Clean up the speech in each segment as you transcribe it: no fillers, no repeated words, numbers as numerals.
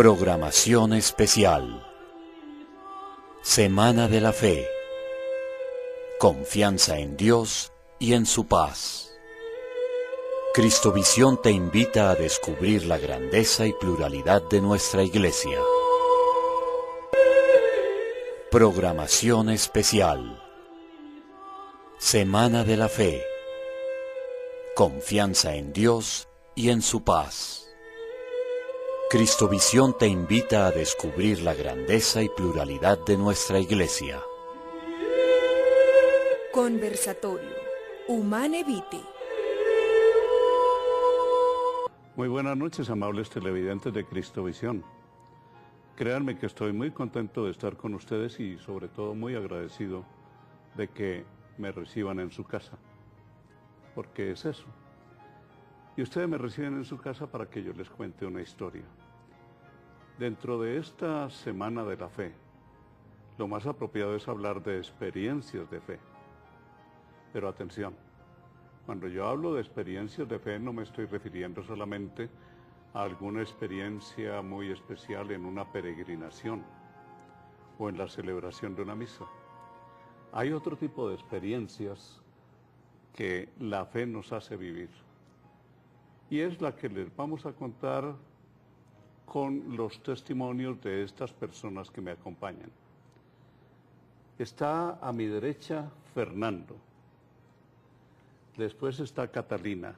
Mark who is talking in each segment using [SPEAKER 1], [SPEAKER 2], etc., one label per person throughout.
[SPEAKER 1] Programación especial. Semana de la Fe. Confianza en Dios y en su paz. Cristovisión te invita a descubrir la grandeza y pluralidad de nuestra Iglesia. Programación especial. Semana de la Fe. Confianza en Dios y en su paz. Cristovisión te invita a descubrir la grandeza y pluralidad de nuestra Iglesia.
[SPEAKER 2] Conversatorio Humane Vitae.
[SPEAKER 3] Muy buenas noches, amables televidentes de Cristovisión. Créanme que estoy muy contento de estar con ustedes y sobre todo muy agradecido de que me reciban en su casa, porque es eso. Y ustedes me reciben en su casa para que yo les cuente una historia. Dentro de esta Semana de la Fe, lo más apropiado es hablar de experiencias de fe. Pero atención, cuando yo hablo de experiencias de fe no me estoy refiriendo solamente a alguna experiencia muy especial en una peregrinación o en la celebración de una misa. Hay otro tipo de experiencias que la fe nos hace vivir. Y es la que les vamos a contar con los testimonios de estas personas que me acompañan. Está a mi derecha Fernando, después está Catalina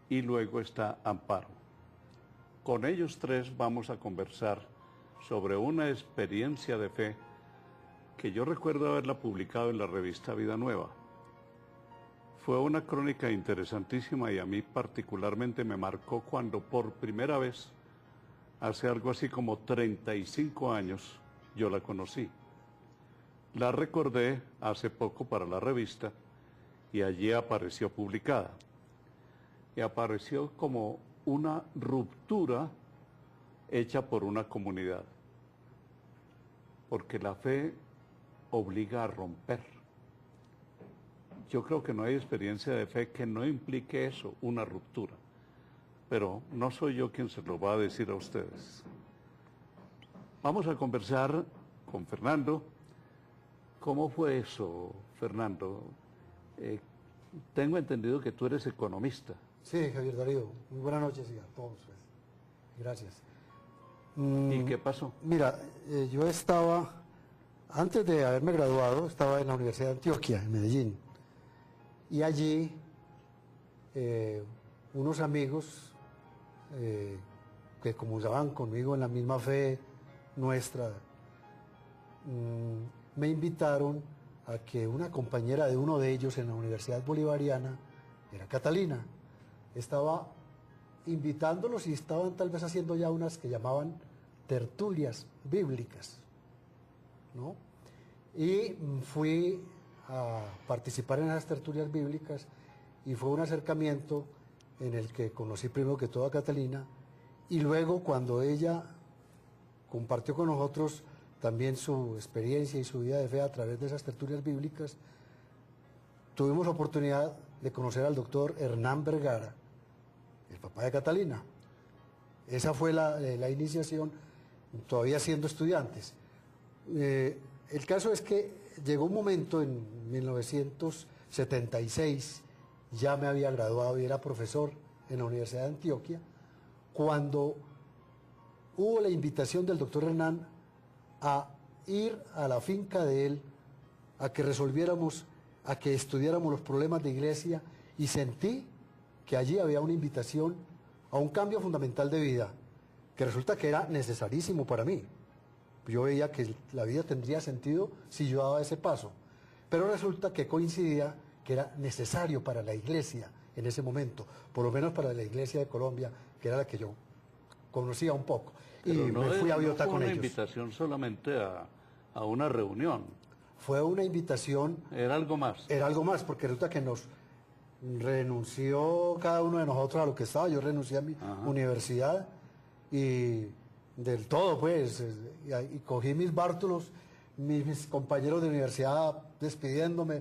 [SPEAKER 3] y luego está Amparo. Con ellos tres vamos a conversar sobre una experiencia de fe que yo recuerdo haberla publicado en la revista Vida Nueva. Fue una crónica interesantísima y a mí particularmente me marcó cuando por primera vez, hace algo así como 35 años, yo la conocí. La recordé hace poco para la revista y allí apareció publicada. Y apareció como una ruptura hecha por una comunidad. Porque la fe obliga a romper. Yo creo que no hay experiencia de fe que no implique eso, una ruptura. Pero no soy yo quien se lo va a decir a ustedes. Vamos a conversar con Fernando. ¿Cómo fue eso, Fernando? Tengo entendido que tú eres economista.
[SPEAKER 4] Sí, Javier Darío. Muy buenas noches y a todos. Pues. Gracias.
[SPEAKER 3] ¿Y qué pasó?
[SPEAKER 4] Mira, yo estaba, antes de haberme graduado, estaba en la Universidad de Antioquia, en Medellín. Y allí unos amigos que comulgaban conmigo en la misma fe nuestra, me invitaron a que una compañera de uno de ellos en la Universidad Bolivariana, era Catalina, estaba invitándolos y estaban tal vez haciendo ya unas que llamaban tertulias bíblicas, ¿no? Y fui a participar en esas tertulias bíblicas y fue un acercamiento en el que conocí primero que todo a Catalina y luego cuando ella compartió con nosotros también su experiencia y su vida de fe a través de esas tertulias bíblicas, tuvimos la oportunidad de conocer al doctor Hernán Vergara, el papá de Catalina. Esa fue la iniciación, todavía siendo estudiantes. El caso es que llegó un momento en 1976, ya me había graduado y era profesor en la Universidad de Antioquia, cuando hubo la invitación del doctor Hernán a ir a la finca de él, a que resolviéramos, a que estudiáramos los problemas de iglesia y sentí que allí había una invitación a un cambio fundamental de vida, que resulta que era necesarísimo para mí. Yo veía que la vida tendría sentido si yo daba ese paso, pero resulta que coincidía que era necesario para la iglesia en ese momento, por lo menos para la iglesia de Colombia, que era la que yo conocía un poco.
[SPEAKER 3] Pero
[SPEAKER 4] y
[SPEAKER 3] no
[SPEAKER 4] me fui a Biota
[SPEAKER 3] fue
[SPEAKER 4] con
[SPEAKER 3] una
[SPEAKER 4] ellos.
[SPEAKER 3] invitación solamente a una reunión.
[SPEAKER 4] Fue una invitación.
[SPEAKER 3] Era algo más.
[SPEAKER 4] Era algo más, porque resulta que nos renunció cada uno de nosotros a lo que estaba. Yo renuncié a mi universidad y del todo, pues, y cogí mis bártulos, mis compañeros de universidad despidiéndome,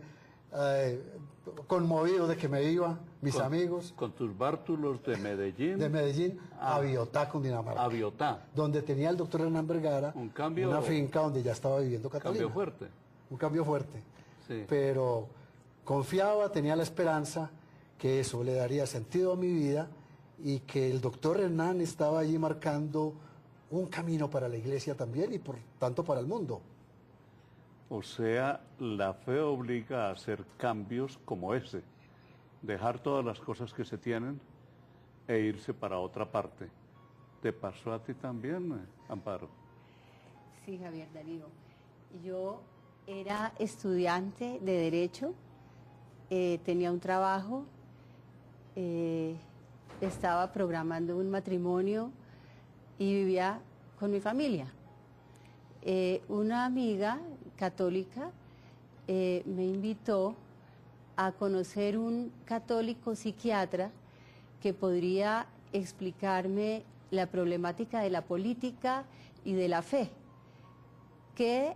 [SPEAKER 4] conmovido de que me iba, mis amigos.
[SPEAKER 3] Con tus bártulos de Medellín.
[SPEAKER 4] De Medellín a Biotá, Cundinamarca.
[SPEAKER 3] A Biotá.
[SPEAKER 4] Donde tenía el doctor Hernán Vergara una finca donde ya estaba viviendo Catalina.
[SPEAKER 3] Un cambio fuerte.
[SPEAKER 4] Un cambio fuerte.
[SPEAKER 3] Sí.
[SPEAKER 4] Pero confiaba, tenía la esperanza que eso le daría sentido a mi vida y que el doctor Hernán estaba allí marcando un camino para la iglesia también y por tanto para el mundo.
[SPEAKER 3] O sea, la fe obliga a hacer cambios como ese, dejar todas las cosas que se tienen e irse para otra parte. ¿Te pasó a ti también, Amparo?
[SPEAKER 5] Sí, Javier Darío. Yo era estudiante de Derecho, tenía un trabajo, estaba programando un matrimonio y vivía con mi familia. Una amiga católica me invitó a conocer un católico psiquiatra que podría explicarme la problemática de la política y de la fe. ¿Qué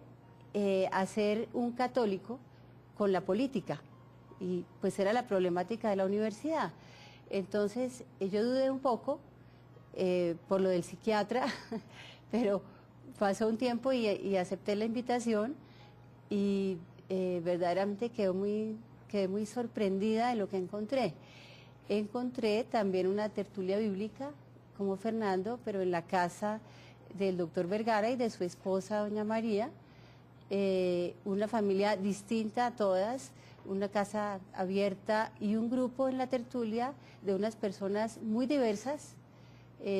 [SPEAKER 5] hacer un católico con la política? Y pues era la problemática de la universidad. Entonces yo dudé un poco por lo del psiquiatra, pero pasó un tiempo y acepté la invitación y verdaderamente quedé muy sorprendida de lo que encontré. Encontré también una tertulia bíblica como Fernando, pero en la casa del doctor Vergara y de su esposa doña María, una familia distinta a todas, una casa abierta y un grupo en la tertulia de unas personas muy diversas.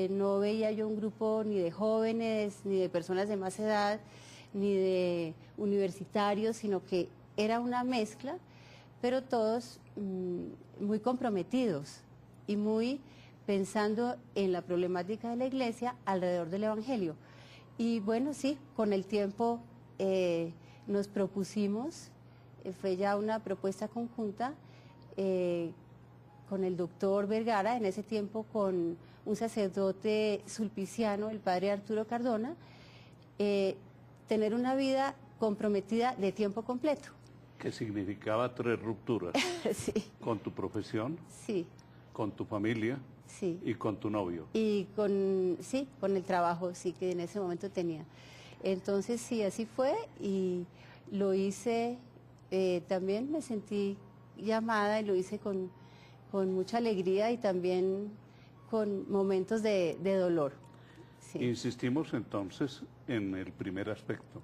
[SPEAKER 5] No veía yo un grupo ni de jóvenes, ni de personas de más edad, ni de universitarios, sino que era una mezcla, pero todos muy comprometidos y muy pensando en la problemática de la iglesia alrededor del Evangelio. Y bueno, sí, con el tiempo nos propusimos, fue ya una propuesta conjunta con el doctor Vergara, en ese tiempo con un sacerdote sulpiciano, el padre Arturo Cardona, tener una vida comprometida de tiempo completo.
[SPEAKER 3] Que significaba 3 rupturas.
[SPEAKER 5] Sí.
[SPEAKER 3] Con tu profesión,
[SPEAKER 5] Sí.
[SPEAKER 3] con tu familia,
[SPEAKER 5] Sí.
[SPEAKER 3] y con tu novio.
[SPEAKER 5] Y con el trabajo, sí, que en ese momento tenía. Entonces, sí, así fue y lo hice, también me sentí llamada y lo hice con mucha alegría y también con momentos de dolor. Sí.
[SPEAKER 3] Insistimos entonces en el primer aspecto,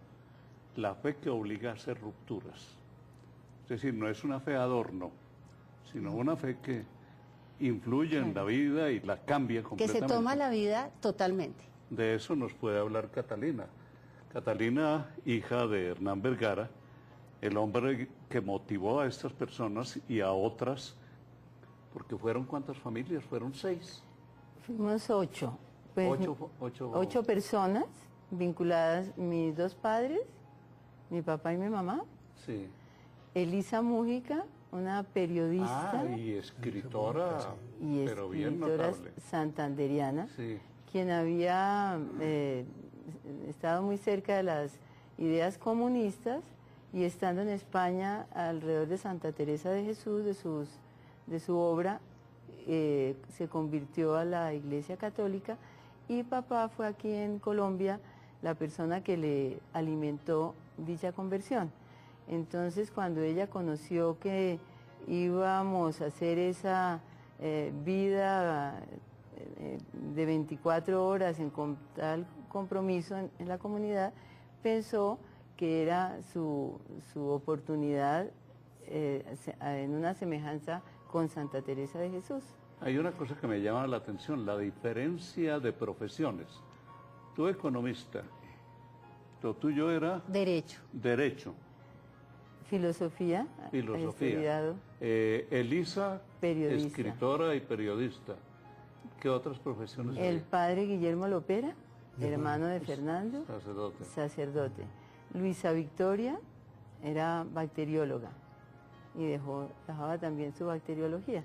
[SPEAKER 3] la fe que obliga a hacer rupturas. Es decir, no es una fe adorno, sino una fe que influye en la vida y la cambia
[SPEAKER 5] Que
[SPEAKER 3] completamente.
[SPEAKER 5] se toma la vida totalmente.
[SPEAKER 3] De eso nos puede hablar Catalina. Catalina, hija de Hernán Vergara, el hombre que motivó a estas personas y a otras, porque fueron ¿cuántas familias? Fueron 6.
[SPEAKER 6] Fuimos 8. Pues, 8 personas vinculadas, mis 2 padres, mi papá y mi mamá.
[SPEAKER 3] Sí.
[SPEAKER 6] Elisa Mújica, una periodista
[SPEAKER 3] y escritora,
[SPEAKER 6] y
[SPEAKER 3] pero bien
[SPEAKER 6] escritora
[SPEAKER 3] notable.
[SPEAKER 6] santanderiana,
[SPEAKER 3] Sí.
[SPEAKER 6] quien había estado muy cerca de las ideas comunistas y estando en España alrededor de Santa Teresa de Jesús, de su obra, se convirtió a la Iglesia Católica y papá fue aquí en Colombia la persona que le alimentó dicha conversión. Entonces, cuando ella conoció que íbamos a hacer esa vida de 24 horas en tal compromiso en la comunidad, pensó que era su oportunidad en una semejanza con Santa Teresa de Jesús.
[SPEAKER 3] Hay una cosa que me llama la atención, la diferencia de profesiones. Tú economista, lo tuyo era
[SPEAKER 5] Derecho.
[SPEAKER 3] derecho.
[SPEAKER 6] Filosofía. He estudiado.
[SPEAKER 3] Elisa,
[SPEAKER 6] Periodista.
[SPEAKER 3] escritora y periodista. ¿Qué otras profesiones
[SPEAKER 6] El
[SPEAKER 3] hay?
[SPEAKER 6] padre Guillermo Lopera, hermano de Fernando,
[SPEAKER 3] Sacerdote.
[SPEAKER 6] sacerdote. Luisa Victoria era bacterióloga y dejaba también su bacteriología.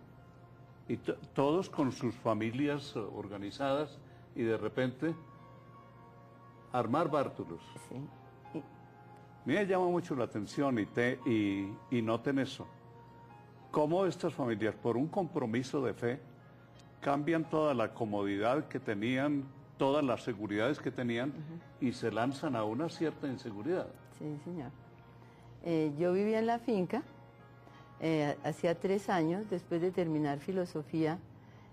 [SPEAKER 3] Y todos con sus familias organizadas y de repente armar bártulos.
[SPEAKER 6] Sí.
[SPEAKER 3] Me llama mucho la atención y noten eso. cómo estas familias, por un compromiso de fe, cambian toda la comodidad que tenían, todas las seguridades que tenían y se lanzan a una cierta inseguridad.
[SPEAKER 6] Sí, señor. Yo vivía en la finca, hacía 3 años, después de terminar filosofía,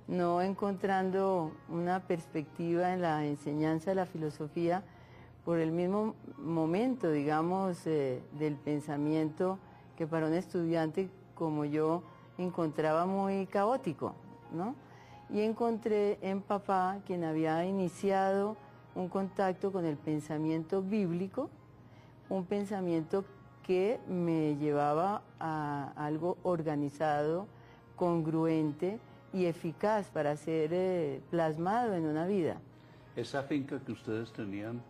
[SPEAKER 6] no encontrando una perspectiva en la enseñanza de la filosofía por el mismo momento, digamos, del pensamiento que para un estudiante como yo encontraba muy caótico, ¿no? Y encontré en papá, quien había iniciado un contacto con el pensamiento bíblico, un pensamiento que me llevaba a algo organizado, congruente y eficaz para ser plasmado en una vida.
[SPEAKER 3] ¿Esa finca que ustedes tenían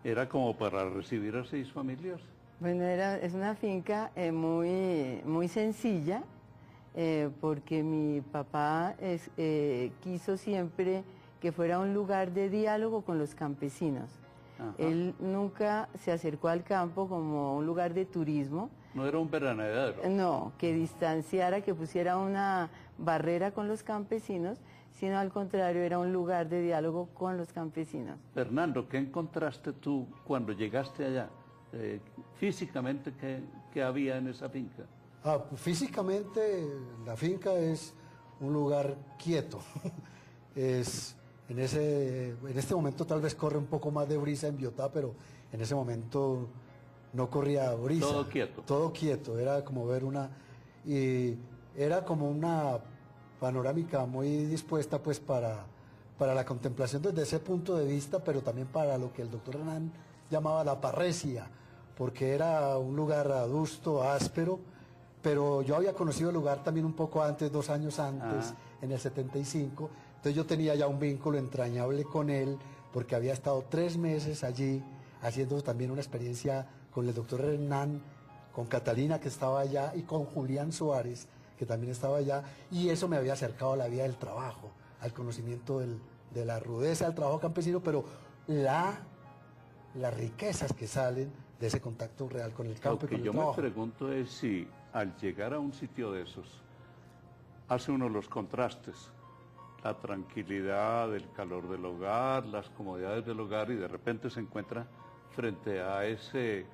[SPEAKER 3] era como para recibir a 6 familias?
[SPEAKER 6] Bueno, es una finca muy sencilla, porque mi papá quiso siempre que fuera un lugar de diálogo con los campesinos. Ajá. Él nunca se acercó al campo como un lugar de turismo.
[SPEAKER 3] No era un veranedero.
[SPEAKER 6] No, que distanciara, que pusiera una barrera con los campesinos, sino al contrario, era un lugar de diálogo con los campesinos.
[SPEAKER 3] Fernando, ¿qué encontraste tú cuando llegaste allá? Físicamente, ¿qué había en esa finca?
[SPEAKER 4] Físicamente la finca es un lugar quieto. En este momento tal vez corre un poco más de brisa en Biotá, pero en ese momento no corría brisa.
[SPEAKER 3] Todo quieto.
[SPEAKER 4] Todo quieto, era como ver era como una panorámica muy dispuesta pues para la contemplación desde ese punto de vista, pero también para lo que el doctor Hernán llamaba la parresia, porque era un lugar adusto, áspero, pero yo había conocido el lugar también un poco antes, 2 años antes, en el 75, entonces yo tenía ya un vínculo entrañable con él, porque había estado 3 meses allí, haciendo también una experiencia con el doctor Hernán, con Catalina, que estaba allá, y con Julián Suárez, que también estaba allá, y eso me había acercado a la vida del trabajo, al conocimiento de la rudeza del trabajo campesino, pero las riquezas que salen de ese contacto real con el campo.
[SPEAKER 3] Lo que yo me pregunto es si al llegar a un sitio de esos, hace uno los contrastes, la tranquilidad, el calor del hogar, las comodidades del hogar, y de repente se encuentra frente a ese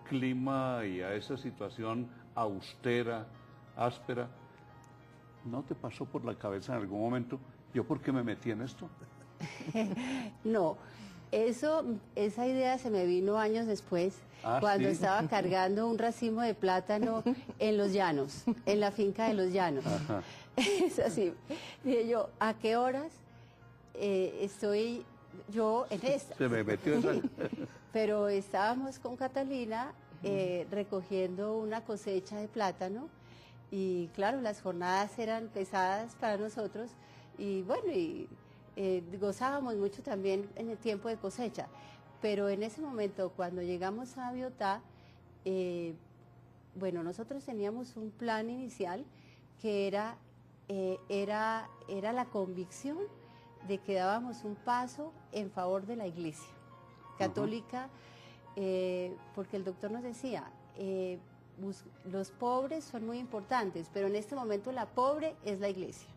[SPEAKER 3] clima y a esa situación austera, áspera. ¿No te pasó por la cabeza en algún momento, yo por qué me metí en esto?
[SPEAKER 5] No, esa idea se me vino años después, cuando
[SPEAKER 3] ¿sí?
[SPEAKER 5] estaba cargando un racimo de plátano en los llanos, en la finca de los llanos.
[SPEAKER 3] Ajá.
[SPEAKER 5] Es así. Dije yo, ¿a qué horas estoy yo en esta?
[SPEAKER 3] Se me metió esa...
[SPEAKER 5] Pero estábamos con Catalina recogiendo una cosecha de plátano, y claro, las jornadas eran pesadas para nosotros, y bueno, gozábamos mucho también en el tiempo de cosecha, pero en ese momento cuando llegamos a Biotá, bueno, nosotros teníamos un plan inicial que era la convicción de que dábamos un paso en favor de la iglesia católica, porque el doctor nos decía, los pobres son muy importantes, pero en este momento la pobre es la iglesia.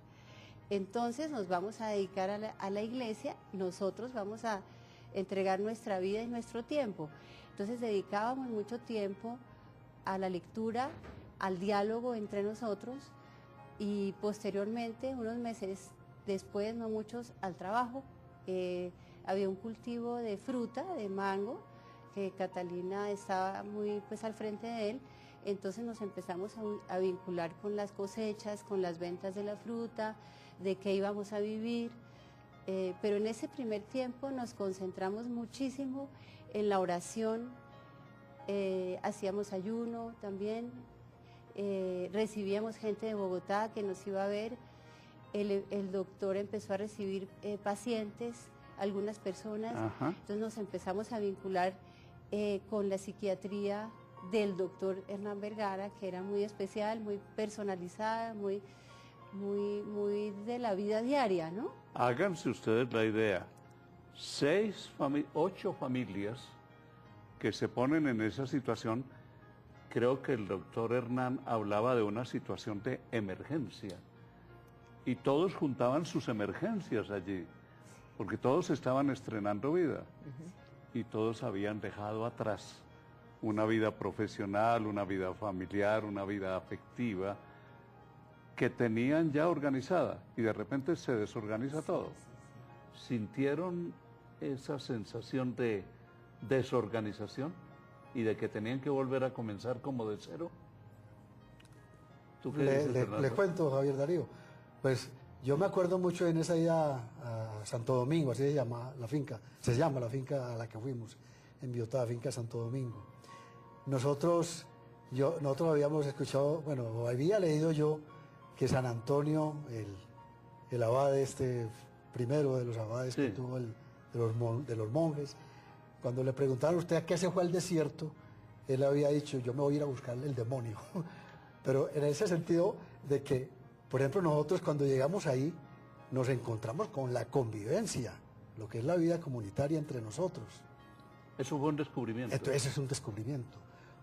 [SPEAKER 5] Entonces nos vamos a dedicar a la iglesia, nosotros vamos a entregar nuestra vida y nuestro tiempo. Entonces dedicábamos mucho tiempo a la lectura, al diálogo entre nosotros, y posteriormente, unos meses después, no muchos, al trabajo. Había un cultivo de fruta, de mango, que Catalina estaba muy pues al frente de él. Entonces nos empezamos a vincular con las cosechas, con las ventas de la fruta, de qué íbamos a vivir, pero en ese primer tiempo nos concentramos muchísimo en la oración, hacíamos ayuno también, recibíamos gente de Bogotá que nos iba a ver, el doctor empezó a recibir pacientes, algunas personas. Ajá. Entonces nos empezamos a vincular con la psiquiatría del doctor Hernán Vergara, que era muy especial, muy personalizada, muy de la vida diaria, ¿no?
[SPEAKER 3] Háganse ustedes la idea, 8 familias que se ponen en esa situación, creo que el doctor Hernán hablaba de una situación de emergencia. Y todos juntaban sus emergencias allí, porque todos estaban estrenando vida. Y todos habían dejado atrás una vida profesional, una vida familiar, una vida afectiva, que tenían ya organizada, y de repente se desorganiza todo. ¿Sintieron esa sensación de desorganización y de que tenían que volver a comenzar como de cero? ¿Tú qué dices, Fernando?
[SPEAKER 4] Le cuento, Javier Darío. Pues yo me acuerdo mucho en esa ida a Santo Domingo, así se llama la finca a la que fuimos, en Biotá, finca Santo Domingo. Nosotros habíamos escuchado, bueno, había leído yo que San Antonio, el abad primero de los abades que tuvo de los monjes, cuando le preguntaron a usted a qué se fue al desierto, él había dicho, yo me voy a ir a buscar el demonio. Pero en ese sentido de que, por ejemplo, nosotros cuando llegamos ahí, nos encontramos con la convivencia, lo que es la vida comunitaria entre nosotros.
[SPEAKER 3] Eso fue un descubrimiento.
[SPEAKER 4] Entonces es un descubrimiento.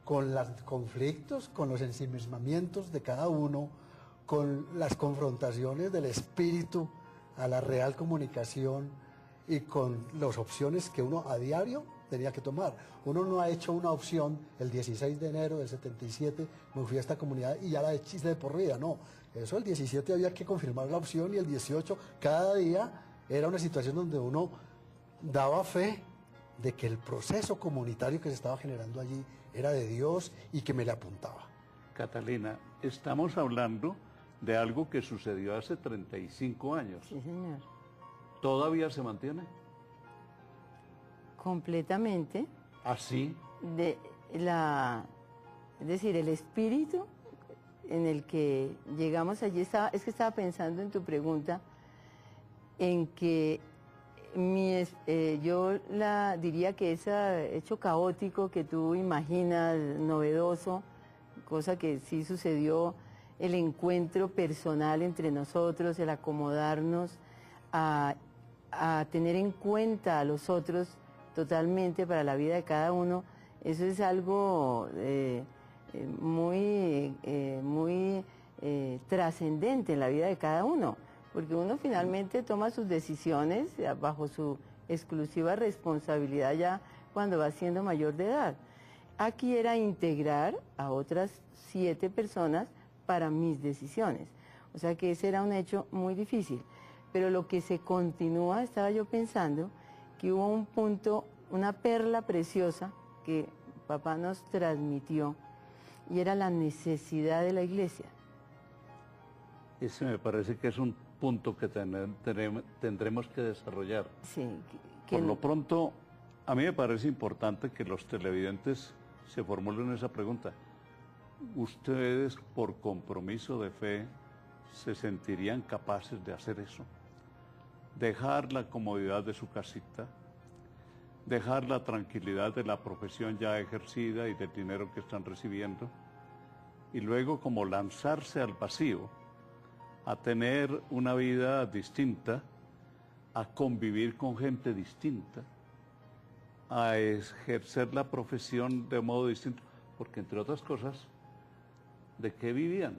[SPEAKER 4] Con los conflictos, con los ensimismamientos de cada uno, con las confrontaciones del espíritu a la real comunicación y con las opciones que uno a diario tenía que tomar. Uno no ha hecho una opción el 16 de enero del 77, me fui a esta comunidad y ya la hice de por vida, no. Eso el 17 había que confirmar la opción y el 18 cada día era una situación donde uno daba fe de que el proceso comunitario que se estaba generando allí era de Dios y que me le apuntaba.
[SPEAKER 3] Catalina, estamos hablando de algo que sucedió hace 35 años.
[SPEAKER 6] Sí, señor.
[SPEAKER 3] ¿Todavía se mantiene?
[SPEAKER 6] Completamente.
[SPEAKER 3] ¿Así?
[SPEAKER 6] Es decir, el espíritu en el que llegamos allí, es que estaba pensando en tu pregunta, en que yo diría que ese hecho caótico que tú imaginas, novedoso, cosa que sí sucedió, el encuentro personal entre nosotros, el acomodarnos a tener en cuenta a los otros totalmente para la vida de cada uno, eso es algo muy trascendente en la vida de cada uno, porque uno finalmente toma sus decisiones bajo su exclusiva responsabilidad ya cuando va siendo mayor de edad. Aquí era integrar a otras 7 personas para mis decisiones. O sea que ese era un hecho muy difícil. Pero lo que se continúa, estaba yo pensando, que hubo un punto, una perla preciosa que papá nos transmitió, y era la necesidad de la iglesia.
[SPEAKER 3] Ese me parece que es un punto que tendremos que desarrollar.
[SPEAKER 6] Sí,
[SPEAKER 3] Por lo pronto, a mí me parece importante que los televidentes se formulen esa pregunta. ¿Ustedes, por compromiso de fe, se sentirían capaces de hacer eso? Dejar la comodidad de su casita, dejar la tranquilidad de la profesión ya ejercida y del dinero que están recibiendo, y luego como lanzarse al vacío, a tener una vida distinta, a convivir con gente distinta, a ejercer la profesión de modo distinto, porque entre otras cosas, ¿de qué vivían?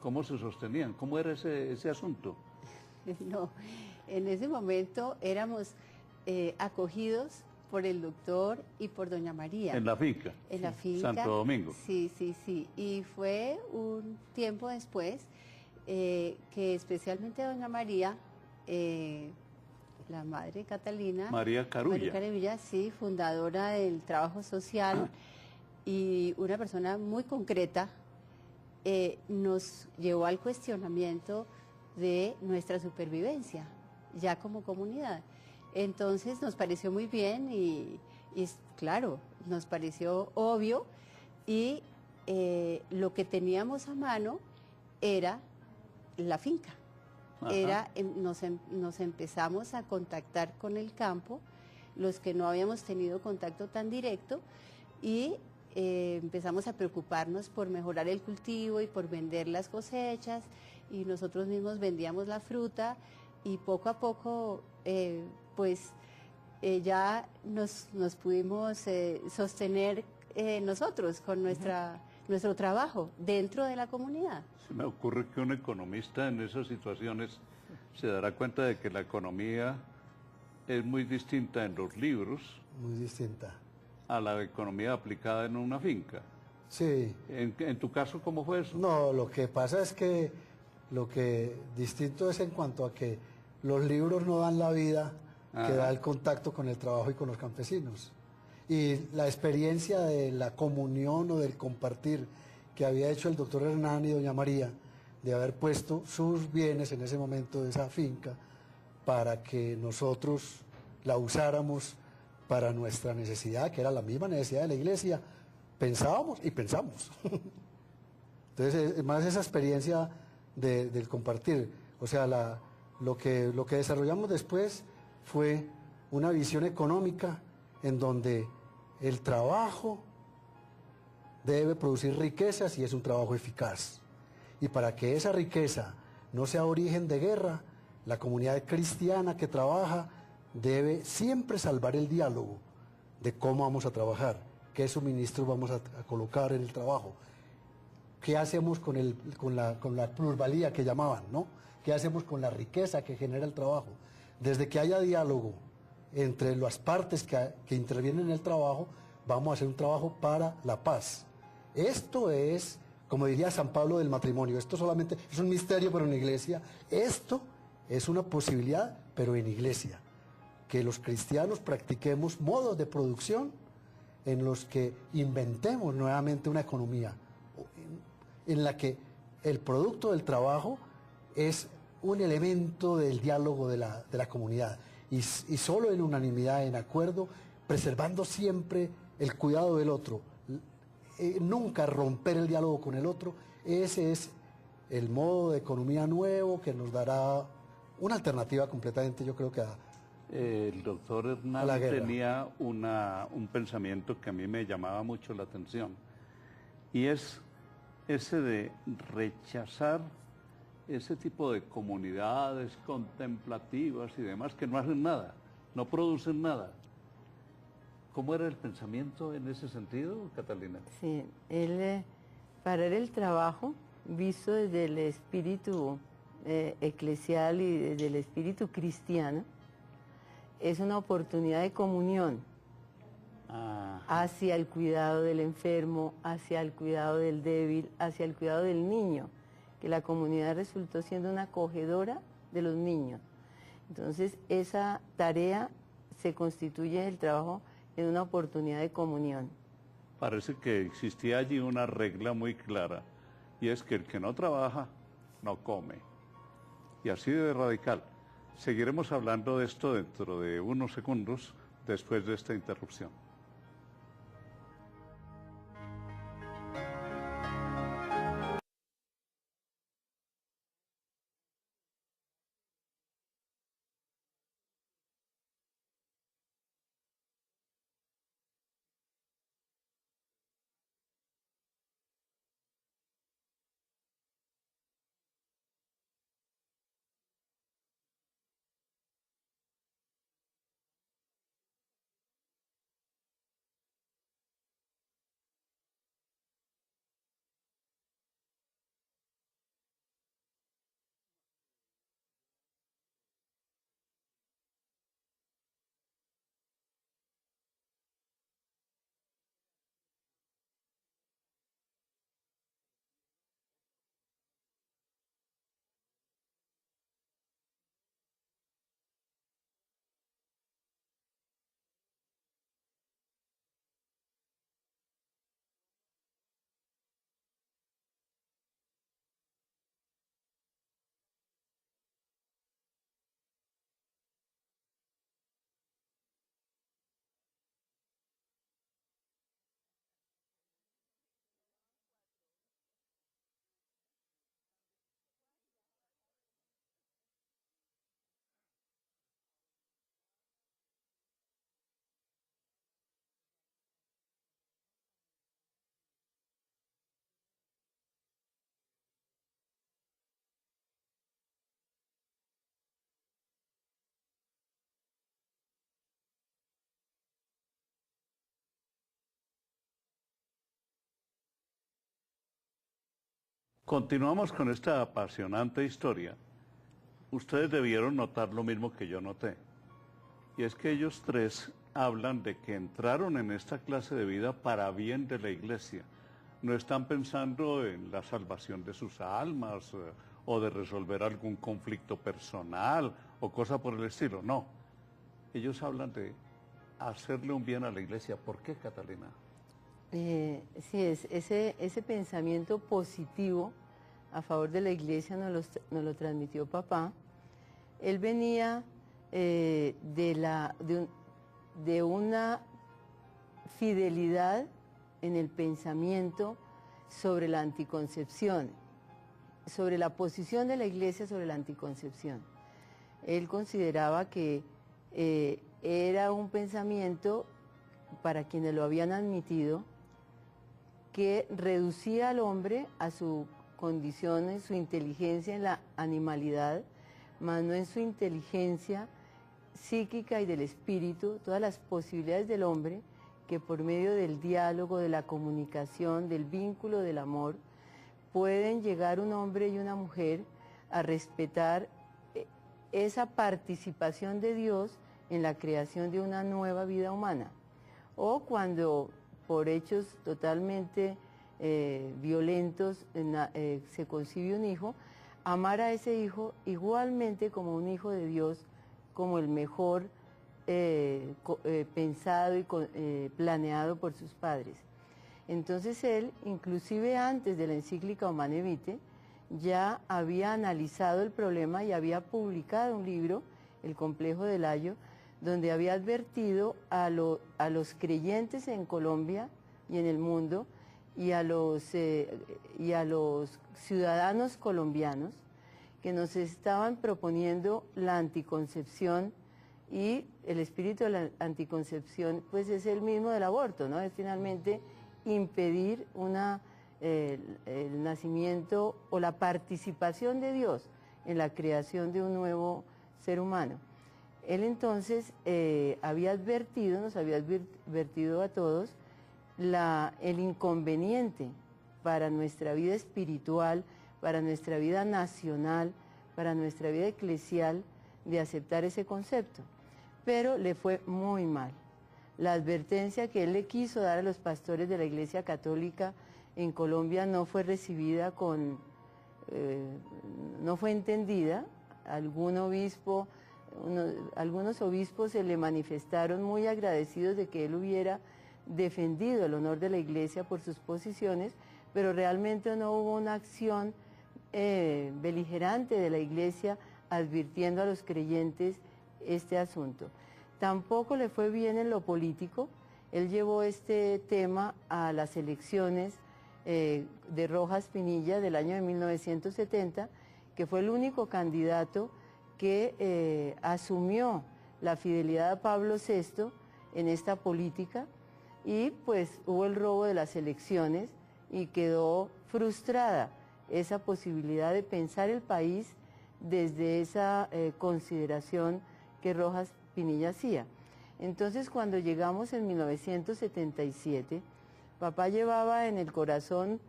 [SPEAKER 3] ¿Cómo se sostenían? ¿Cómo era ese asunto?
[SPEAKER 5] No, en ese momento éramos acogidos por el doctor y por doña María.
[SPEAKER 3] ¿En la finca?
[SPEAKER 5] En la finca.
[SPEAKER 3] Santo Domingo.
[SPEAKER 5] Sí. Y fue un tiempo después que especialmente doña María, la madre Catalina.
[SPEAKER 3] María Carulla.
[SPEAKER 5] María Carulla, sí, fundadora del trabajo social y una persona muy concreta, nos llevó al cuestionamiento de nuestra supervivencia, ya como comunidad. Entonces nos pareció muy bien y claro, nos pareció obvio y lo que teníamos a mano era la finca. Nos empezamos a contactar con el campo, los que no habíamos tenido contacto tan directo, y empezamos a preocuparnos por mejorar el cultivo y por vender las cosechas, y nosotros mismos vendíamos la fruta, y poco a poco ya nos pudimos sostener nosotros con nuestra nuestro trabajo dentro de la comunidad.
[SPEAKER 3] Se me ocurre que un economista en esas situaciones se dará cuenta de que la economía es muy distinta en los libros
[SPEAKER 4] Muy distinta.
[SPEAKER 3] a la economía aplicada en una finca.
[SPEAKER 4] Sí.
[SPEAKER 3] En tu caso, ¿cómo fue eso?
[SPEAKER 4] No, lo que pasa es que lo que distinto es en cuanto a que los libros no dan la vida que
[SPEAKER 3] Ajá.
[SPEAKER 4] da el contacto con el trabajo y con los campesinos. Y la experiencia de la comunión o del compartir que había hecho el doctor Hernán y doña María, de haber puesto sus bienes en ese momento de esa finca para que nosotros la usáramos para nuestra necesidad, que era la misma necesidad de la iglesia, pensábamos y pensamos. Entonces, es más esa experiencia del compartir. O sea, lo que desarrollamos después fue una visión económica en donde el trabajo debe producir riquezas y es un trabajo eficaz. Y para que esa riqueza no sea origen de guerra, la comunidad cristiana que trabaja debe siempre salvar el diálogo de cómo vamos a trabajar, qué suministros vamos a colocar en el trabajo, qué hacemos con la plusvalía que llamaban, ¿no? ¿Qué hacemos con la riqueza que genera el trabajo? Desde que haya diálogo entre las partes que intervienen en el trabajo, vamos a hacer un trabajo para la paz. Esto es, como diría San Pablo del matrimonio, esto solamente es un misterio, pero en la iglesia, esto es una posibilidad, pero en iglesia. Que los cristianos practiquemos modos de producción en los que inventemos nuevamente una economía en la que el producto del trabajo es un elemento del diálogo de la comunidad y solo en unanimidad, en acuerdo, preservando siempre el cuidado del otro, nunca romper el diálogo con el otro. Ese es el modo de economía nuevo que nos dará una alternativa completamente, yo creo que
[SPEAKER 3] El doctor
[SPEAKER 4] A
[SPEAKER 3] Hernán
[SPEAKER 4] la guerra.
[SPEAKER 3] tenía un pensamiento que a mí me llamaba mucho la atención, y es ese de rechazar ese tipo de comunidades contemplativas y demás que no hacen nada, no producen nada. ¿Cómo era el pensamiento en ese sentido, Catalina?
[SPEAKER 6] Sí, para él el trabajo, visto desde el espíritu eclesial y desde el espíritu cristiano, es una oportunidad de comunión hacia el cuidado del enfermo, hacia el cuidado del débil, hacia el cuidado del niño, que la comunidad resultó siendo una acogedora de los niños. Entonces, esa tarea se constituye el trabajo en una oportunidad de comunión.
[SPEAKER 3] Parece que existía allí una regla muy clara, y es que el que no trabaja, no come. Y así de radical. Seguiremos hablando de esto dentro de unos segundos, después de esta interrupción. Continuamos con esta apasionante historia. Ustedes debieron notar lo mismo que yo noté. Y es que ellos tres hablan de que entraron en esta clase de vida para bien de la iglesia. No están pensando en la salvación de sus almas o de resolver algún conflicto personal o cosa por el estilo. No. Ellos hablan de hacerle un bien a la iglesia. ¿Por qué, Catalina?
[SPEAKER 6] Sí, ese pensamiento positivo a favor de la iglesia nos lo transmitió papá. Él venía de una fidelidad en el pensamiento sobre la anticoncepción, sobre la posición de la iglesia sobre la anticoncepción. Él consideraba que era un pensamiento, para quienes lo habían admitido, que reducía al hombre a su condición, en su inteligencia en la animalidad, más no en su inteligencia psíquica y del espíritu, todas las posibilidades del hombre, que por medio del diálogo, de la comunicación, del vínculo, del amor, pueden llegar un hombre y una mujer a respetar esa participación de Dios en la creación de una nueva vida humana. O cuando por hechos totalmente violentos se concibe un hijo, amar a ese hijo igualmente como un hijo de Dios, como el mejor pensado y planeado por sus padres. Entonces él, inclusive antes de la encíclica Humane Vitae, ya había analizado el problema y había publicado un libro, El complejo del ayo, donde había advertido a los creyentes en Colombia y en el mundo y a los ciudadanos colombianos que nos estaban proponiendo la anticoncepción, y el espíritu de la anticoncepción pues es el mismo del aborto, ¿no? Es finalmente impedir el nacimiento o la participación de Dios en la creación de un nuevo ser humano. Él entonces nos había advertido a todos el inconveniente para nuestra vida espiritual, para nuestra vida nacional, para nuestra vida eclesial, de aceptar ese concepto. Pero le fue muy mal. La advertencia que él le quiso dar a los pastores de la Iglesia Católica en Colombia no fue recibida no fue entendida. Algunos obispos se le manifestaron muy agradecidos de que él hubiera defendido el honor de la Iglesia por sus posiciones, pero realmente no hubo una acción beligerante de la Iglesia advirtiendo a los creyentes este asunto. Tampoco le fue bien en lo político. Él llevó este tema a las elecciones de Rojas Pinilla del año de 1970, que fue el único candidato que asumió la fidelidad a Pablo VI en esta política, y pues hubo el robo de las elecciones y quedó frustrada esa posibilidad de pensar el país desde esa consideración que Rojas Pinilla hacía. Entonces, cuando llegamos en 1977, papá llevaba en el corazón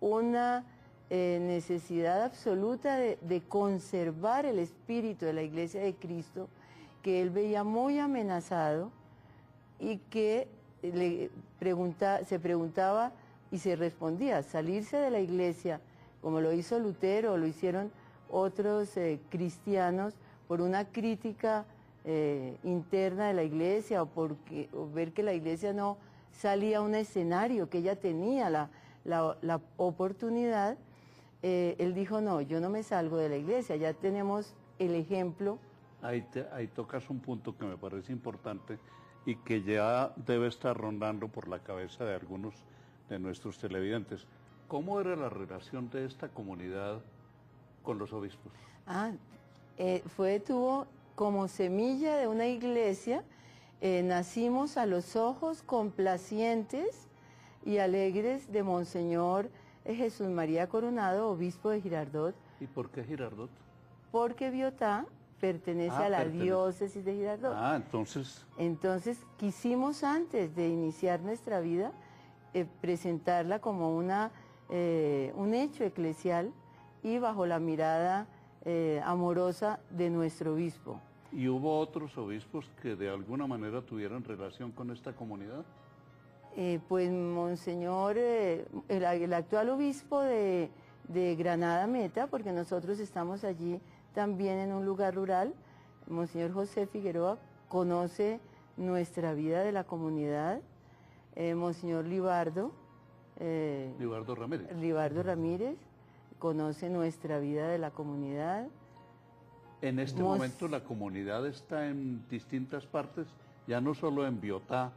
[SPEAKER 6] una necesidad absoluta de conservar el espíritu de la Iglesia de Cristo, que él veía muy amenazado y que se preguntaba y se respondía: salirse de la Iglesia, como lo hizo Lutero, o lo hicieron otros cristianos, por una crítica interna de la Iglesia, o ver que la Iglesia no salía a un escenario, que ella tenía la oportunidad, él dijo: no, yo no me salgo de la Iglesia, ya tenemos el ejemplo.
[SPEAKER 3] Ahí tocas un punto que me parece importante y que ya debe estar rondando por la cabeza de algunos de nuestros televidentes. ¿Cómo era la relación de esta comunidad con los obispos?
[SPEAKER 6] Tuvo como semilla de una iglesia. Nacimos a los ojos complacientes y alegres de Monseñor Jesús María Coronado, obispo de Girardot.
[SPEAKER 3] ¿Y por qué Girardot?
[SPEAKER 6] Porque Biotá pertenece a la diócesis de Girardot.
[SPEAKER 3] Entonces
[SPEAKER 6] quisimos, antes de iniciar nuestra vida, presentarla como una un hecho eclesial y bajo la mirada amorosa de nuestro obispo.
[SPEAKER 3] ¿Y hubo otros obispos que de alguna manera tuvieran relación con esta comunidad?
[SPEAKER 6] Pues Monseñor, el actual obispo de Granada Meta, porque nosotros estamos allí también en un lugar rural, Monseñor José Figueroa conoce nuestra vida de la comunidad, Monseñor Libardo Ramírez conoce nuestra vida de la comunidad.
[SPEAKER 3] En este momento la comunidad está en distintas partes, ya no solo en Biotá,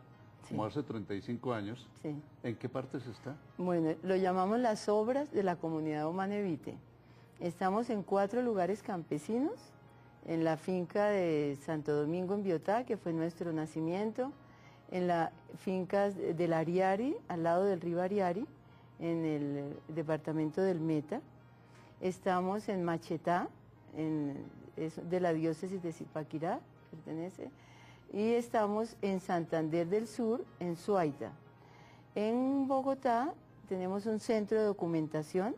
[SPEAKER 3] como hace 35 años.
[SPEAKER 6] Sí.
[SPEAKER 3] ¿En qué partes está?
[SPEAKER 6] Bueno, lo llamamos las obras de la comunidad Humanevite. Estamos en 4 lugares campesinos, en la finca de Santo Domingo en Biotá, que fue nuestro nacimiento, en la finca del Ariari, al lado del río Ariari, en el departamento del Meta. Estamos en Machetá, es de la diócesis de Zipaquirá, pertenece, y estamos en Santander del Sur, en Suaita. En Bogotá tenemos un centro de documentación,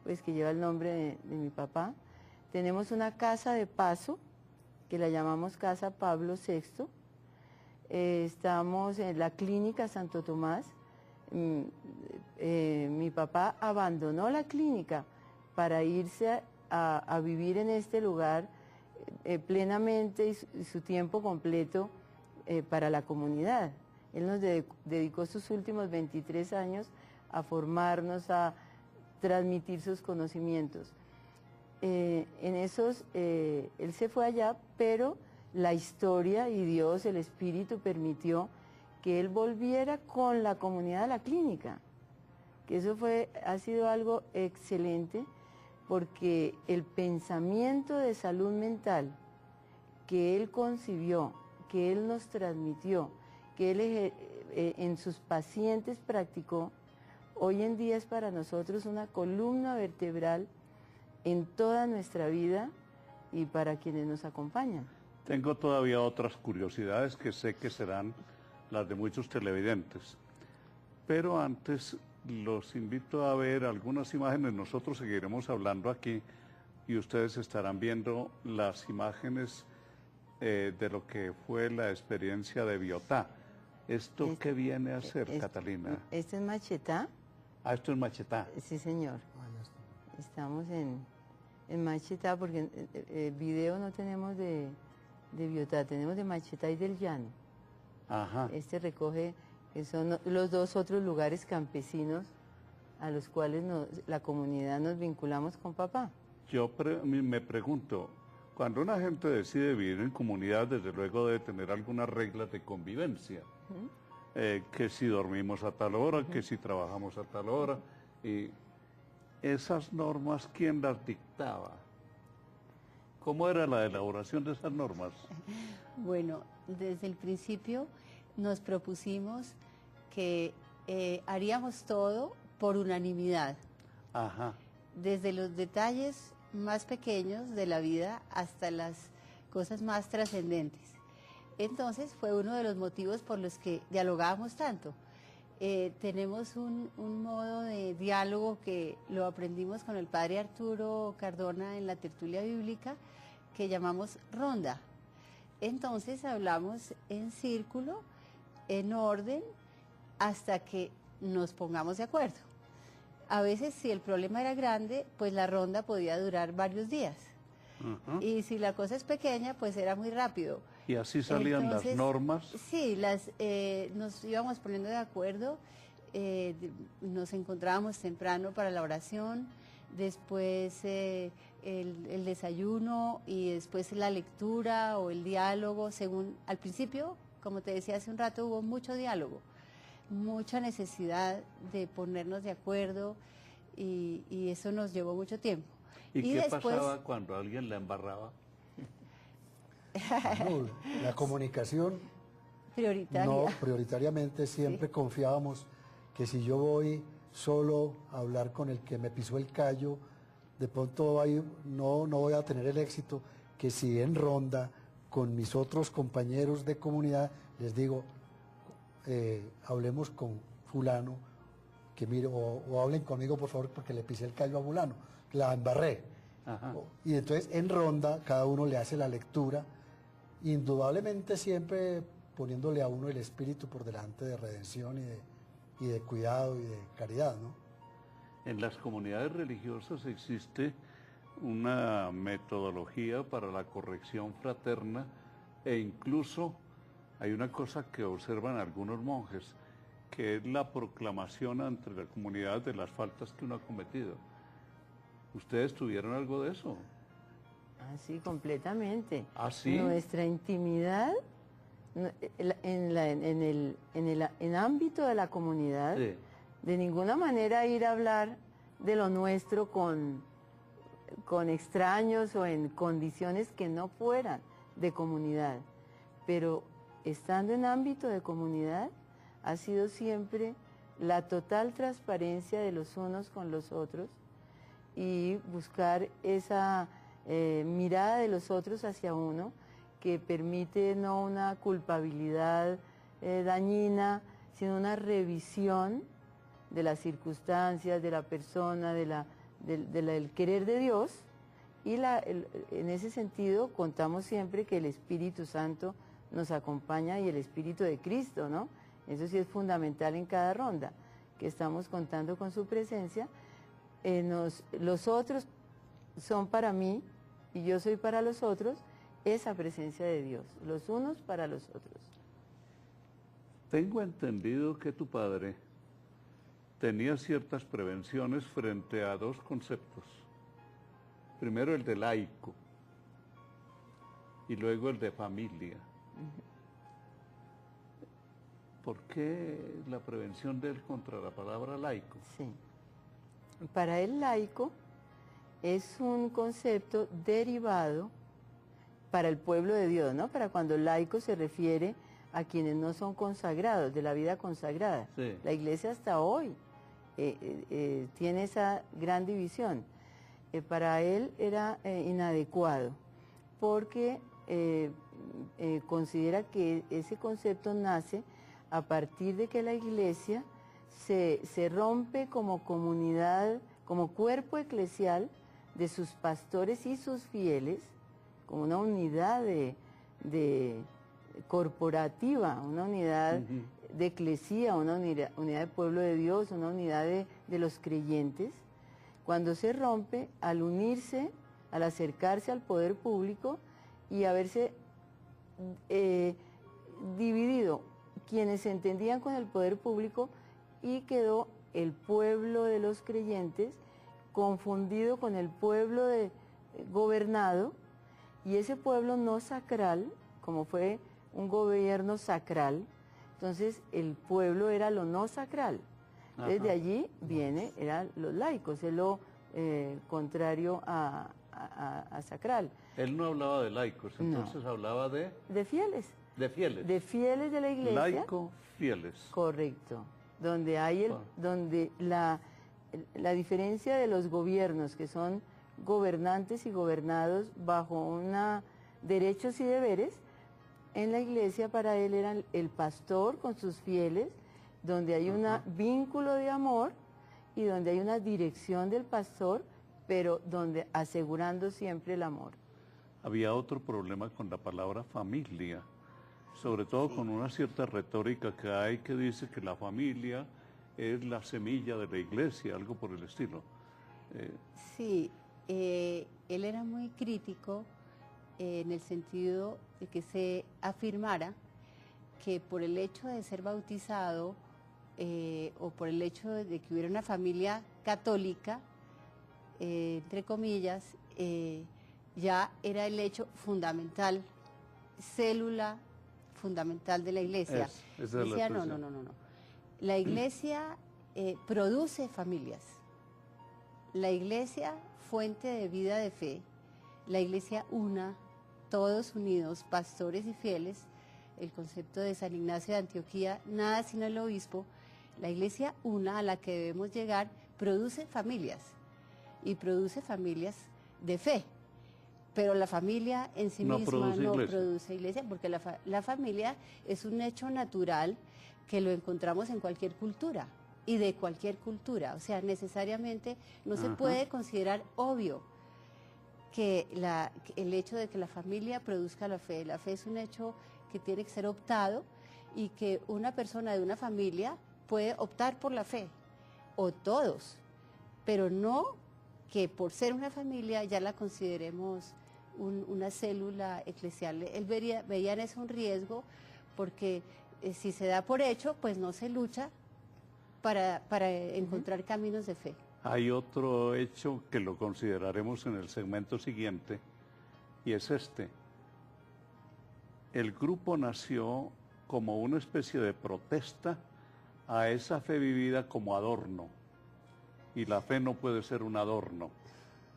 [SPEAKER 6] pues que lleva el nombre de mi papá. Tenemos una casa de paso, que la llamamos Casa Pablo VI. Estamos en la Clínica Santo Tomás. Mi papá abandonó la clínica para irse a vivir en este lugar plenamente y su tiempo completo para la comunidad. Él nos dedicó sus últimos 23 años a formarnos, a transmitir sus conocimientos. Él se fue allá, pero la historia y Dios, el Espíritu, permitió que él volviera con la comunidad a la clínica, que eso ha sido algo excelente, porque el pensamiento de salud mental que él concibió, que él nos transmitió, que él en sus pacientes practicó, hoy en día es para nosotros una columna vertebral en toda nuestra vida y para quienes nos acompañan.
[SPEAKER 3] Tengo todavía otras curiosidades que sé que serán las de muchos televidentes, pero antes los invito a ver algunas imágenes. Nosotros seguiremos hablando aquí y ustedes estarán viendo las imágenes de lo que fue la experiencia de Biotá. ¿Esto qué viene a ser, Catalina?
[SPEAKER 6] Este es Machetá.
[SPEAKER 3] Ah, esto es Machetá.
[SPEAKER 6] Sí, señor. Estamos en Machetá porque video no tenemos de Biotá, tenemos de Machetá y del Llano.
[SPEAKER 3] Ajá.
[SPEAKER 6] Este recoge, que son los 2 otros lugares campesinos a los cuales la comunidad nos vinculamos con papá.
[SPEAKER 3] Yo me pregunto, cuando una gente decide vivir en comunidad, desde luego debe tener algunas reglas de convivencia. Que si dormimos a tal hora, que si trabajamos a tal hora. Y esas normas, ¿quién las dictaba? ¿Cómo era la elaboración de esas normas?
[SPEAKER 5] Bueno, desde el principio nos propusimos que haríamos todo por unanimidad.
[SPEAKER 3] Ajá.
[SPEAKER 5] Desde los detalles más pequeños de la vida hasta las cosas más trascendentes. Entonces fue uno de los motivos por los que dialogábamos tanto. Tenemos un modo de diálogo que lo aprendimos con el padre Arturo Cardona en la tertulia bíblica, que llamamos ronda. Entonces hablamos en círculo, en orden, hasta que nos pongamos de acuerdo. A veces, si el problema era grande, pues la ronda podía durar varios días. Y si la cosa es pequeña, pues era muy rápido.
[SPEAKER 3] ¿Y así salían
[SPEAKER 5] Entonces,
[SPEAKER 3] las normas?
[SPEAKER 5] Sí, nos íbamos poniendo de acuerdo, nos encontrábamos temprano para la oración, después el desayuno y después la lectura o el diálogo, según al principio, como te decía hace un rato, hubo mucho diálogo, mucha necesidad de ponernos de acuerdo y eso nos llevó mucho tiempo.
[SPEAKER 3] ¿Y qué pasaba cuando alguien la embarraba?
[SPEAKER 4] No, la comunicación, prioritariamente siempre confiábamos que si yo voy solo a hablar con el que me pisó el callo, de pronto no voy a tener el éxito que si en ronda con mis otros compañeros de comunidad les digo, hablemos con fulano que mire, o hablen conmigo por favor porque le pisé el callo a fulano, la embarré.
[SPEAKER 3] Ajá.
[SPEAKER 4] Y entonces en ronda cada uno le hace la lectura, indudablemente siempre poniéndole a uno el espíritu por delante de redención y de cuidado y de caridad, ¿no?
[SPEAKER 3] En las comunidades religiosas existe una metodología para la corrección fraterna e incluso hay una cosa que observan algunos monjes, que es la proclamación ante la comunidad de las faltas que uno ha cometido. ¿Ustedes tuvieron algo de eso?
[SPEAKER 6] Ah, sí, completamente.
[SPEAKER 3] ¿Ah, sí?
[SPEAKER 6] Nuestra intimidad en ámbito de la comunidad,
[SPEAKER 3] Sí.
[SPEAKER 6] de ninguna manera ir a hablar de lo nuestro con extraños o en condiciones que no fueran de comunidad. Pero estando en ámbito de comunidad, ha sido siempre la total transparencia de los unos con los otros y buscar esa mirada de los otros hacia uno que permite no una culpabilidad dañina, sino una revisión de las circunstancias, de la persona, del querer de Dios. Y en ese sentido contamos siempre que el Espíritu Santo nos acompaña y el Espíritu de Cristo, ¿no? Eso sí es fundamental en cada ronda, que estamos contando con su presencia. Los otros son para mí y yo soy para los otros, esa presencia de Dios, los unos para los otros.
[SPEAKER 3] Tengo entendido que tu padre tenía ciertas prevenciones frente a dos conceptos. Primero el de laico y luego el de familia. ¿Por qué la prevención de él contra la palabra laico?
[SPEAKER 6] Sí. Para él laico es un concepto derivado para el pueblo de Dios, ¿no? Para cuando laico se refiere a quienes no son consagrados, de la vida consagrada.
[SPEAKER 3] Sí.
[SPEAKER 6] La Iglesia hasta hoy tiene esa gran división. Para él era inadecuado, porque considera que ese concepto nace a partir de que la Iglesia se rompe como comunidad, como cuerpo eclesial de sus pastores y sus fieles, como una unidad de corporativa, una unidad de eclesía, una unidad de pueblo de Dios, una unidad de los creyentes. Cuando se rompe, al unirse, al acercarse al poder público y haberse dividido quienes se entendían con el poder público, y quedó el pueblo de los creyentes confundido con el pueblo gobernado, y ese pueblo no sacral, como fue un gobierno sacral, entonces el pueblo era lo no sacral. Desde allí eran los laicos, es lo contrario a sacral.
[SPEAKER 3] Él no hablaba de laicos, entonces hablaba de...
[SPEAKER 6] De fieles.
[SPEAKER 3] De fieles.
[SPEAKER 6] De fieles de la Iglesia.
[SPEAKER 3] Laico, fieles.
[SPEAKER 6] Correcto. Donde hay donde la diferencia de los gobiernos, que son gobernantes y gobernados bajo derechos y deberes, en la Iglesia para él era el pastor con sus fieles, donde hay un vínculo de amor y donde hay una dirección del pastor, pero donde asegurando siempre el amor.
[SPEAKER 3] Había otro problema con la palabra familia, sobre todo con una cierta retórica que hay que dice que la familia es la semilla de la Iglesia, algo por el estilo.
[SPEAKER 5] Sí, él era muy crítico en el sentido de que se afirmara que por el hecho de ser bautizado o por el hecho de que hubiera una familia católica, entre comillas, ya era el hecho fundamental, célula fundamental de la Iglesia. Decía, no. La Iglesia produce familias. La Iglesia, fuente de vida de fe. La Iglesia una, todos unidos, pastores y fieles. El concepto de San Ignacio de Antioquía, nada sino el obispo. La Iglesia una a la que debemos llegar produce familias. Y produce familias de fe. Pero la familia en sí misma no produce iglesia, porque la familia es un hecho natural que lo encontramos en cualquier cultura. y de cualquier cultura. O sea, necesariamente no se puede considerar obvio que el hecho de que la familia produzca la fe. La fe es un hecho que tiene que ser optado y que una persona de una familia puede optar por la fe, o todos, pero no que por ser una familia ya la consideremos una célula eclesial. Él veía en eso un riesgo, porque si se da por hecho, pues no se lucha para encontrar caminos de fe.
[SPEAKER 3] Hay otro hecho que lo consideraremos en el segmento siguiente, y es este. El grupo nació como una especie de protesta a esa fe vivida como adorno, y la fe no puede ser un adorno.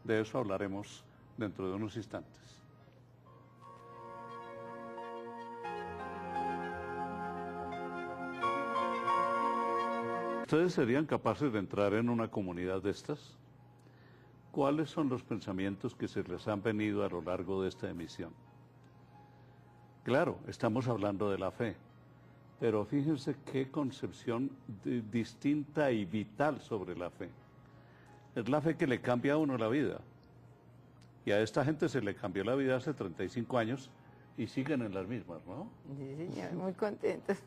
[SPEAKER 3] De eso hablaremos dentro de unos instantes. ¿Ustedes serían capaces de entrar en una comunidad de estas? ¿Cuáles son los pensamientos que se les han venido a lo largo de esta emisión? Claro, estamos hablando de la fe, pero fíjense qué concepción distinta y vital sobre la fe. Es la fe que le cambia a uno la vida. Y a esta gente se le cambió la vida hace 35 años y siguen en las mismas, ¿no?
[SPEAKER 6] Sí, señor, muy contentos.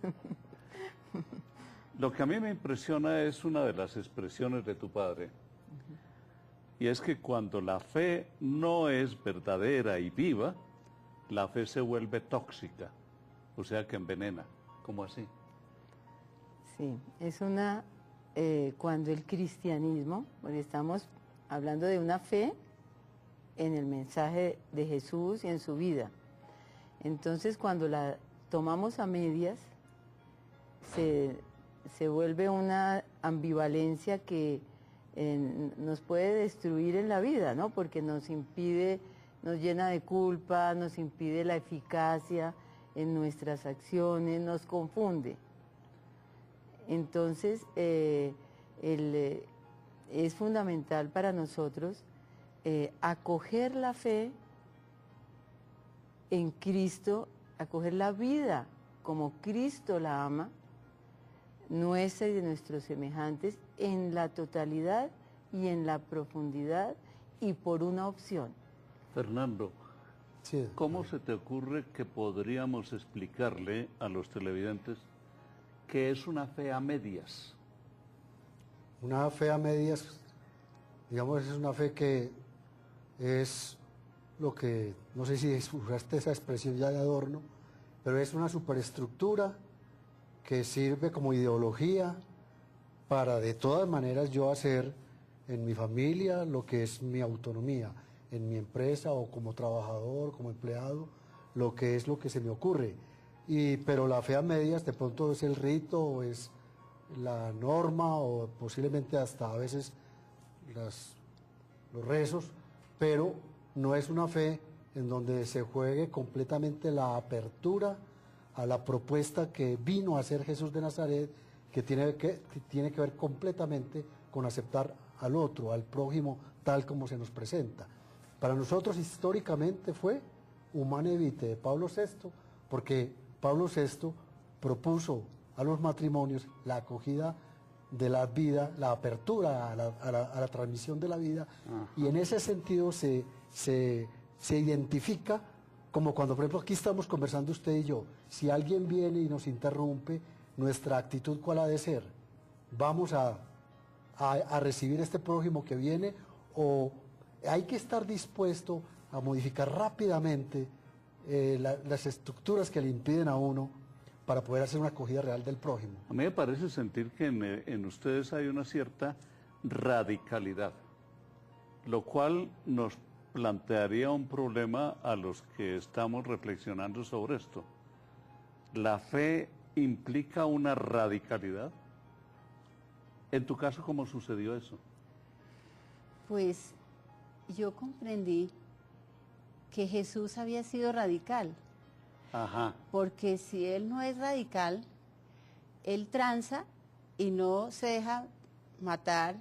[SPEAKER 3] Lo que a mí me impresiona es una de las expresiones de tu padre. Y es que cuando la fe no es verdadera y viva, la fe se vuelve tóxica, o sea que envenena. ¿Cómo así?
[SPEAKER 6] Sí, es cuando el cristianismo, porque estamos hablando de una fe en el mensaje de Jesús y en su vida. Entonces, cuando la tomamos a medias, se vuelve una ambivalencia que nos puede destruir en la vida, ¿no? Porque nos impide, nos llena de culpa, nos impide la eficacia en nuestras acciones, nos confunde. Entonces, es fundamental para nosotros acoger la fe en Cristo, acoger la vida como Cristo la ama, nuestra y de nuestros semejantes, en la totalidad y en la profundidad y por una opción.
[SPEAKER 3] Fernando,
[SPEAKER 4] Sí.
[SPEAKER 3] ¿cómo se te ocurre que podríamos explicarle a los televidentes qué es una fe a medias?
[SPEAKER 4] Una fe a medias, digamos, es una fe que es lo que, no sé si usaste esa expresión ya de adorno, pero es una superestructura que sirve como ideología para de todas maneras yo hacer en mi familia lo que es mi autonomía, en mi empresa o como trabajador, como empleado, lo que es lo que se me ocurre. Pero la fe a medias de pronto es el rito o es la norma o posiblemente hasta a veces los rezos, pero no es una fe en donde se juegue completamente la apertura a la propuesta que vino a hacer Jesús de Nazaret, que tiene que ver completamente con aceptar al otro, al prójimo, tal como se nos presenta. Para nosotros históricamente fue Humane Vitae de Pablo VI, porque Pablo VI propuso a los matrimonios la acogida de la vida, la apertura a la transmisión de la vida. Ajá. Y en ese sentido se identifica como cuando, por ejemplo, aquí estamos conversando usted y yo. Si alguien viene y nos interrumpe, nuestra actitud, ¿cuál ha de ser? ¿Vamos a recibir este prójimo que viene o hay que estar dispuesto a modificar rápidamente las estructuras que le impiden a uno para poder hacer una acogida real del prójimo?
[SPEAKER 3] A mí me parece sentir que en ustedes hay una cierta radicalidad, lo cual nos plantearía un problema a los que estamos reflexionando sobre esto. ¿La fe implica una radicalidad? En tu caso, ¿cómo sucedió eso?
[SPEAKER 5] Pues yo comprendí que Jesús había sido radical.
[SPEAKER 3] Ajá.
[SPEAKER 5] Porque si Él no es radical, Él tranza y no se deja matar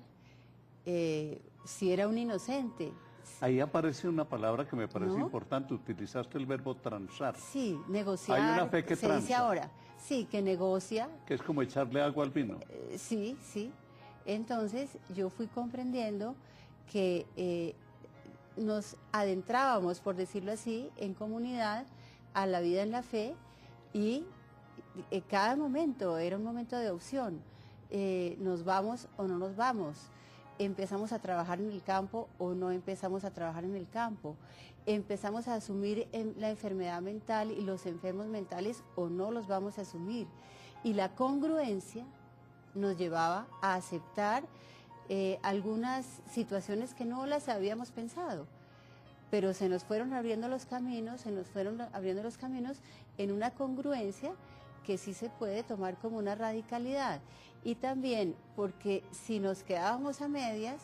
[SPEAKER 5] si era un inocente.
[SPEAKER 3] Ahí aparece una palabra que me parece importante, utilizaste el verbo transar.
[SPEAKER 5] Sí, negociar.
[SPEAKER 3] Hay una fe que
[SPEAKER 5] se
[SPEAKER 3] tranza.
[SPEAKER 5] dice ahora. Sí, que negocia.
[SPEAKER 3] Que es como echarle agua al vino.
[SPEAKER 5] Sí, sí. Entonces yo fui comprendiendo que nos adentrábamos, por decirlo así, en comunidad a la vida en la fe y cada momento era un momento de opción. Nos vamos o no nos vamos. Empezamos a trabajar en el campo o no empezamos a trabajar en el campo. Empezamos a asumir la enfermedad mental y los enfermos mentales o no los vamos a asumir. Y la congruencia nos llevaba a aceptar algunas situaciones que no las habíamos pensado, pero se nos fueron abriendo los caminos, en una congruencia que sí se puede tomar como una radicalidad. Y también porque si nos quedábamos a medias,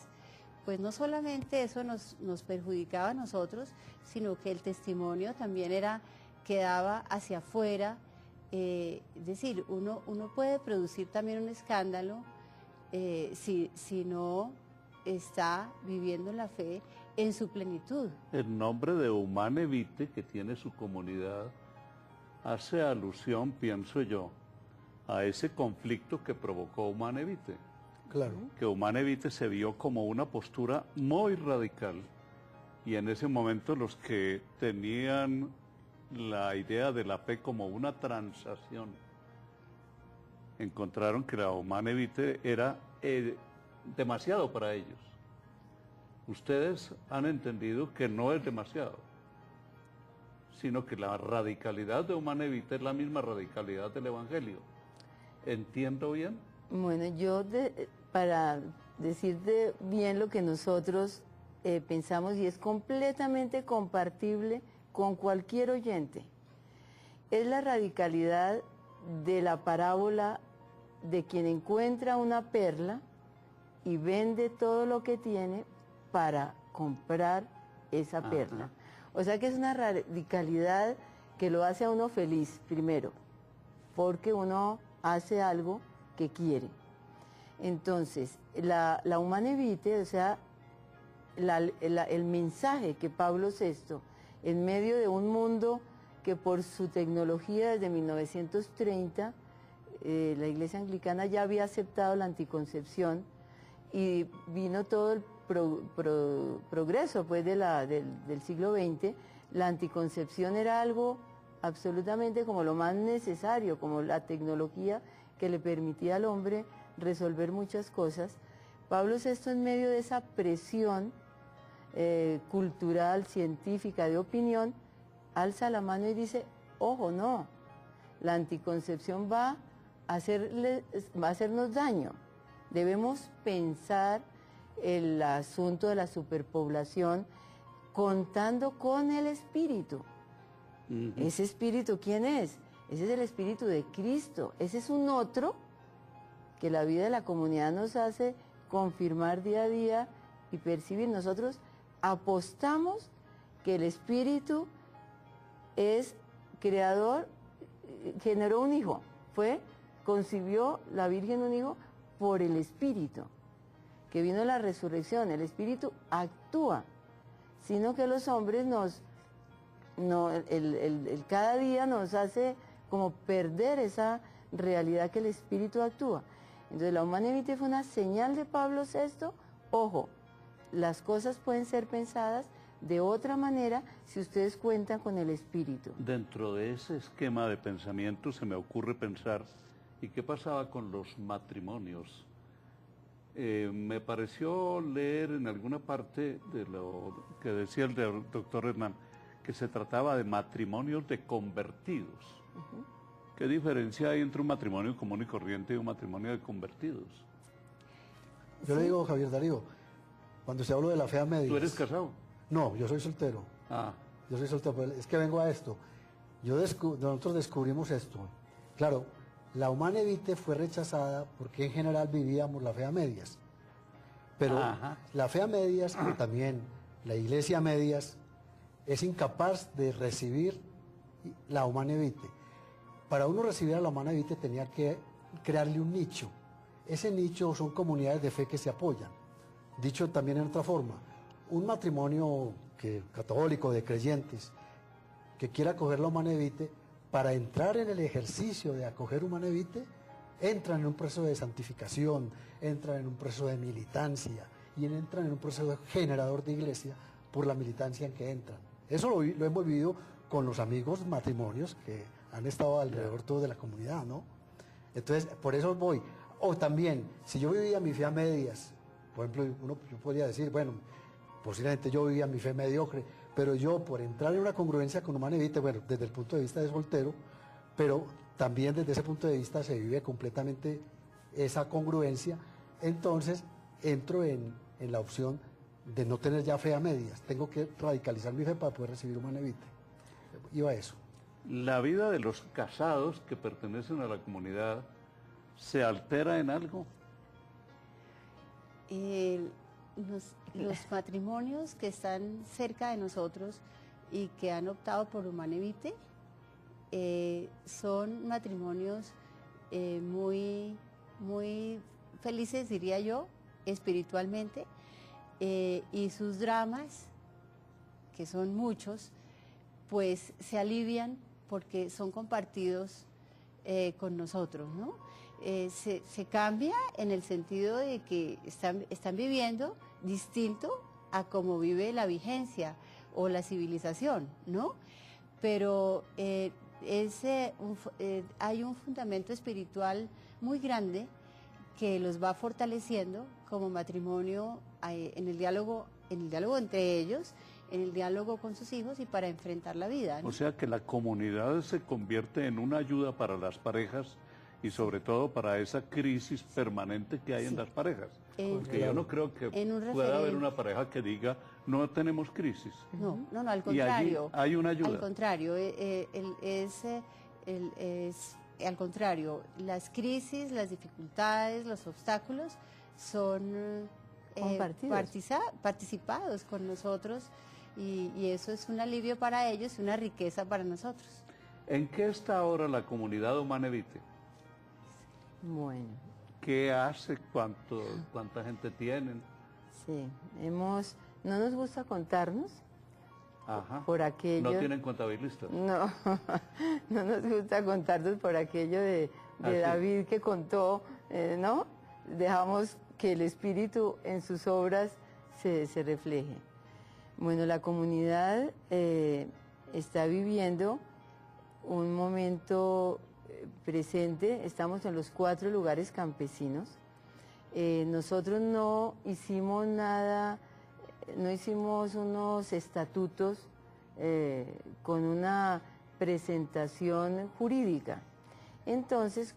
[SPEAKER 5] pues no solamente eso nos perjudicaba a nosotros, sino que el testimonio también quedaba hacia afuera. Es decir, uno puede producir también un escándalo si no está viviendo la fe en su plenitud.
[SPEAKER 3] El nombre de Humane Vitae, que tiene su comunidad, hace alusión, pienso yo, a ese conflicto que provocó Humane Vitae.
[SPEAKER 4] Claro.
[SPEAKER 3] Que Humane Vitae se vio como una postura muy radical, y en ese momento los que tenían la idea de la fe como una transacción encontraron que la Humane Vitae era demasiado para ellos. Ustedes han entendido que no es demasiado, sino que la radicalidad de Humane Vitae es la misma radicalidad del Evangelio. ¿Entiendo bien?
[SPEAKER 6] Bueno, para decirte bien lo que nosotros pensamos, y es completamente compartible con cualquier oyente, es la radicalidad de la parábola de quien encuentra una perla y vende todo lo que tiene para comprar esa perla. O sea que es una radicalidad que lo hace a uno feliz, primero, porque uno hace algo que quiere. Entonces, la Humane Vitae, o sea, el mensaje que Pablo VI, en medio de un mundo que por su tecnología desde 1930, la Iglesia Anglicana ya había aceptado la anticoncepción y vino todo el progreso pues, del siglo XX, la anticoncepción era algo absolutamente como lo más necesario, como la tecnología que le permitía al hombre resolver muchas cosas. Pablo VI, en medio de esa presión cultural, científica, de opinión, alza la mano y dice, ojo, no, la anticoncepción va a hacernos daño. Debemos pensar el asunto de la superpoblación contando con el Espíritu. ¿Ese Espíritu quién es? Ese es el Espíritu de Cristo. Ese es un otro que la vida de la comunidad nos hace confirmar día a día y percibir. Nosotros apostamos que el Espíritu es creador, generó un hijo, concibió la Virgen un hijo por el Espíritu, que vino la resurrección, el Espíritu actúa, sino que los hombres cada día nos hace como perder esa realidad que el Espíritu actúa. Entonces la Humane Vitae fue una señal de Pablo VI, ojo, las cosas pueden ser pensadas de otra manera si ustedes cuentan con el Espíritu.
[SPEAKER 3] Dentro de ese esquema de pensamiento se me ocurre pensar, ¿y qué pasaba con los matrimonios? Me pareció leer en alguna parte de lo que decía el doctor Hernán, que se trataba de matrimonios de convertidos. ¿Qué diferencia hay entre un matrimonio común y corriente y un matrimonio de convertidos?
[SPEAKER 4] Yo le digo, Javier Darío, cuando se habla de la fe a medias...
[SPEAKER 3] ¿Tú eres casado?
[SPEAKER 4] No, yo soy soltero. Yo soy soltero, pero es que vengo a esto. Nosotros descubrimos esto. Claro, la Humane Vitae fue rechazada porque en general vivíamos la fe a medias. Pero la fe a medias, pero también la iglesia a medias, es incapaz de recibir la Humane Vitae. Para uno recibir a la Humane Vitae tenía que crearle un nicho. Ese nicho son comunidades de fe que se apoyan. Dicho también en otra forma, un matrimonio católico de creyentes que quiera coger la Humane Vitae para entrar en el ejercicio de acoger Humana Vitae, entran en un proceso de santificación, entran en un proceso de militancia y entran en un proceso generador de iglesia por la militancia en que entran. Eso lo hemos vivido con los amigos matrimonios que han estado alrededor todo de la comunidad, ¿no? Entonces, por eso voy. O también, si yo vivía mi fe a medias, por ejemplo, yo podría decir, bueno, posiblemente yo vivía mi fe mediocre, pero yo por entrar en una congruencia con Humana Vitae, bueno, desde el punto de vista de soltero, pero también desde ese punto de vista se vive completamente esa congruencia, entonces entro en la opción de no tener ya fe a medias, tengo que radicalizar mi fe para poder recibir Humana Vitae. Iba a eso.
[SPEAKER 3] ¿La vida de los casados que pertenecen a la comunidad se altera en algo?
[SPEAKER 5] Los matrimonios que están cerca de nosotros y que han optado por Humana Vitae son matrimonios muy felices, diría yo, espiritualmente, y sus dramas, que son muchos, pues se alivian porque son compartidos con nosotros, ¿no? Se cambia en el sentido de que están viviendo distinto a como vive la vigencia o la civilización, ¿no? Pero hay un fundamento espiritual muy grande que los va fortaleciendo como matrimonio en el diálogo entre ellos, en el diálogo con sus hijos y para enfrentar la vida, ¿no?
[SPEAKER 3] O sea que la comunidad se convierte en una ayuda para las parejas y sobre todo para esa crisis permanente que hay en las parejas. Porque yo no creo que pueda haber una pareja que diga, no tenemos crisis.
[SPEAKER 5] No, al contrario.
[SPEAKER 3] Y allí hay una ayuda.
[SPEAKER 5] Al contrario, al contrario, las crisis, las dificultades, los obstáculos son participados con nosotros y eso es un alivio para ellos y una riqueza para nosotros.
[SPEAKER 3] ¿En qué está ahora la comunidad Humana Vitae?
[SPEAKER 6] Bueno.
[SPEAKER 3] ¿Qué hace? ¿Cuánta gente tienen?
[SPEAKER 6] Sí, no nos gusta contarnos.
[SPEAKER 3] Ajá.
[SPEAKER 6] Por aquello.
[SPEAKER 3] ¿No tienen contabilistas?
[SPEAKER 6] No, no nos gusta contarnos por aquello de David que contó, ¿no? Dejamos que el Espíritu en sus obras se refleje. Bueno, la comunidad está viviendo un momento presente, estamos en los 4 lugares campesinos. Nosotros no hicimos nada, no hicimos unos estatutos con una presentación jurídica. Entonces,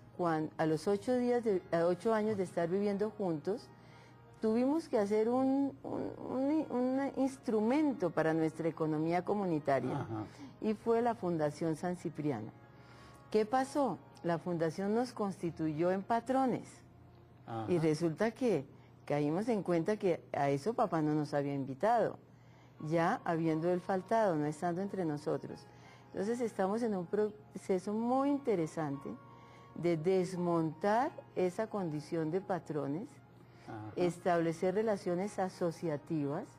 [SPEAKER 6] a los 8 años de estar viviendo juntos, tuvimos que hacer un instrumento para nuestra economía comunitaria. Ajá. Y fue la Fundación San Cipriano. ¿Qué pasó? La fundación nos constituyó en patrones. Ajá. Y resulta que caímos en cuenta que a eso papá no nos había invitado, ya habiendo él faltado, no estando entre nosotros. Entonces estamos en un proceso muy interesante de desmontar esa condición de patrones, ajá, establecer relaciones asociativas,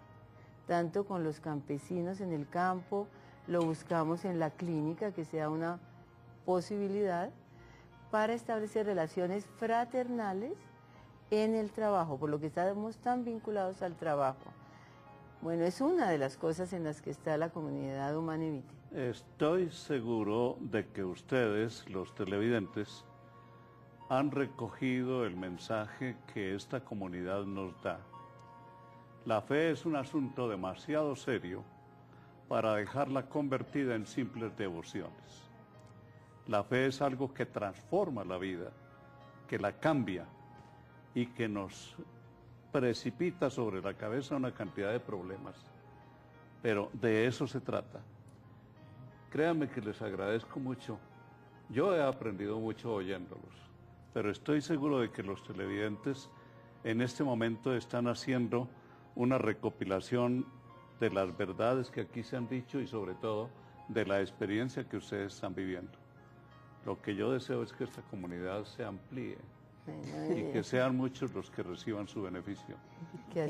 [SPEAKER 6] tanto con los campesinos en el campo, lo buscamos en la clínica, que sea una posibilidad, para establecer relaciones fraternales en el trabajo, por lo que estamos tan vinculados al trabajo. Bueno, es una de las cosas en las que está la comunidad Humana Vitae.
[SPEAKER 3] Estoy seguro de que ustedes, los televidentes, han recogido el mensaje que esta comunidad nos da. La fe es un asunto demasiado serio para dejarla convertida en simples devociones. La fe es algo que transforma la vida, que la cambia y que nos precipita sobre la cabeza una cantidad de problemas. Pero de eso se trata. Créanme que les agradezco mucho. Yo he aprendido mucho oyéndolos, pero estoy seguro de que los televidentes en este momento están haciendo una recopilación de las verdades que aquí se han dicho y sobre todo de la experiencia que ustedes están viviendo. Lo que yo deseo es que esta comunidad se amplíe y que sean muchos los que reciban su beneficio.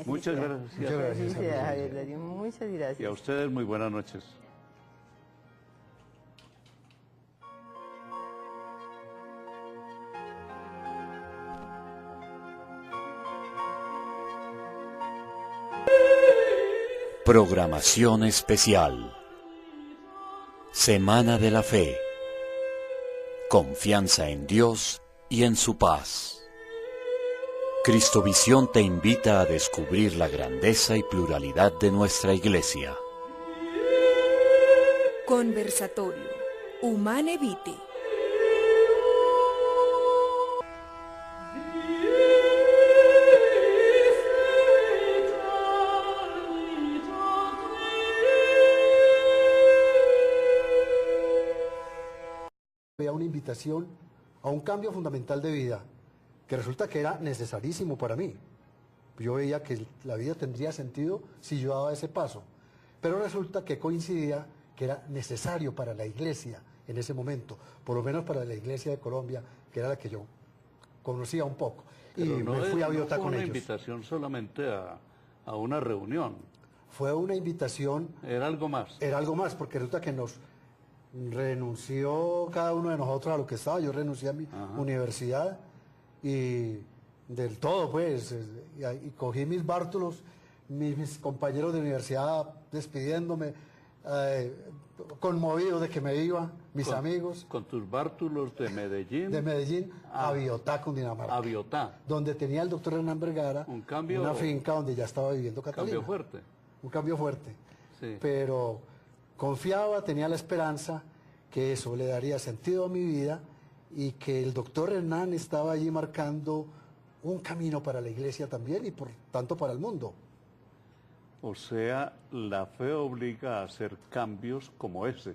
[SPEAKER 3] Muchas gracias.
[SPEAKER 6] Muchas gracias. Muchas gracias.
[SPEAKER 3] Y a ustedes muy buenas noches.
[SPEAKER 1] Programación especial. Semana de la Fe. Confianza en Dios y en su paz. Cristovisión te invita a descubrir la grandeza y pluralidad de nuestra Iglesia.
[SPEAKER 2] Conversatorio. Humane Vitae.
[SPEAKER 4] Había una invitación a un cambio fundamental de vida, que resulta que era necesarísimo para mí. Yo veía que la vida tendría sentido si yo daba ese paso, pero resulta que coincidía que era necesario para la Iglesia en ese momento, por lo menos para la Iglesia de Colombia, que era la que yo conocía un poco. Y
[SPEAKER 3] Pero
[SPEAKER 4] me fui a Biotá
[SPEAKER 3] no
[SPEAKER 4] con
[SPEAKER 3] fue una
[SPEAKER 4] ellos.
[SPEAKER 3] invitación solamente a una reunión,
[SPEAKER 4] Fue una invitación,
[SPEAKER 3] era algo más.
[SPEAKER 4] era algo más, porque resulta que nos renunció cada uno de nosotros a lo que estaba. Yo renuncié a mi universidad y del todo, pues, y cogí mis bártulos, mis compañeros de universidad despidiéndome, conmovido de que me iba, mis amigos
[SPEAKER 3] Con tus bártulos de Medellín.
[SPEAKER 4] de Medellín a Biotá, Cundinamarca,
[SPEAKER 3] A Biotá.
[SPEAKER 4] donde tenía el doctor Hernán Vergara
[SPEAKER 3] Un cambio-
[SPEAKER 4] una finca donde ya estaba viviendo
[SPEAKER 3] Un
[SPEAKER 4] Catalina.
[SPEAKER 3] cambio fuerte.
[SPEAKER 4] Un cambio fuerte.
[SPEAKER 3] Sí.
[SPEAKER 4] Pero confiaba, tenía la esperanza que eso le daría sentido a mi vida y que el doctor Hernán estaba allí marcando un camino para la Iglesia también y por tanto para el mundo.
[SPEAKER 3] O sea, la fe obliga a hacer cambios como ese,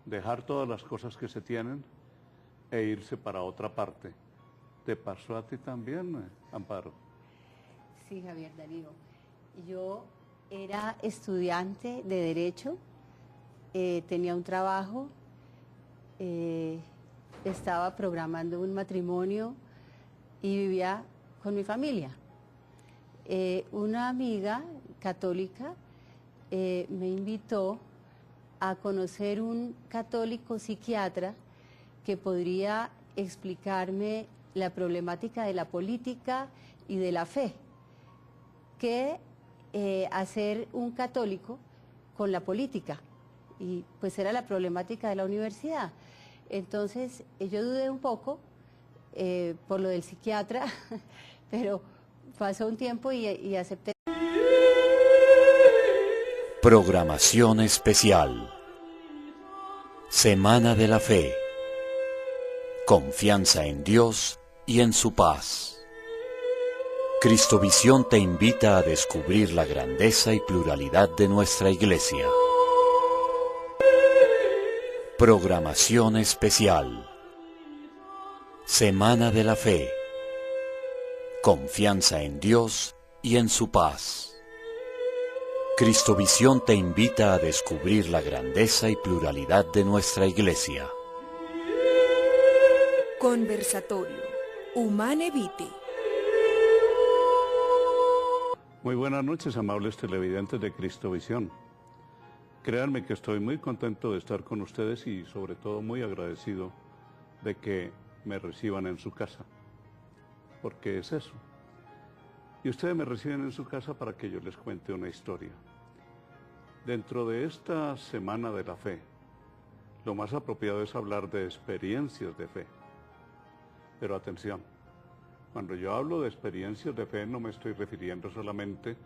[SPEAKER 3] dejar todas las cosas que se tienen e irse para otra parte. ¿Te pasó a ti también, Amparo?
[SPEAKER 5] Sí, Javier Darío. Yo era estudiante de Derecho, tenía un trabajo, estaba programando un matrimonio y vivía con mi familia. Una amiga católica me invitó a conocer un católico psiquiatra que podría explicarme la problemática de la política y de la fe. ¿Qué hacer un católico con la política? Y pues era la problemática de la universidad. Entonces yo dudé un poco por lo del psiquiatra, pero pasó un tiempo y acepté.
[SPEAKER 1] Programación especial. Semana de la Fe. Confianza en Dios y en su paz. Cristovisión te invita a descubrir la grandeza y pluralidad de nuestra Iglesia. Programación especial. Semana de la Fe. Confianza en Dios y en su paz. Cristovisión te invita a descubrir la grandeza y pluralidad de nuestra Iglesia.
[SPEAKER 2] Conversatorio. Humane Vitae.
[SPEAKER 3] Muy buenas noches, amables televidentes de Cristovisión. Créanme que estoy muy contento de estar con ustedes y sobre todo muy agradecido de que me reciban en su casa, porque es eso. Y ustedes me reciben en su casa para que yo les cuente una historia. Dentro de esta Semana de la Fe, lo más apropiado es hablar de experiencias de fe. Pero atención, cuando yo hablo de experiencias de fe no me estoy refiriendo solamente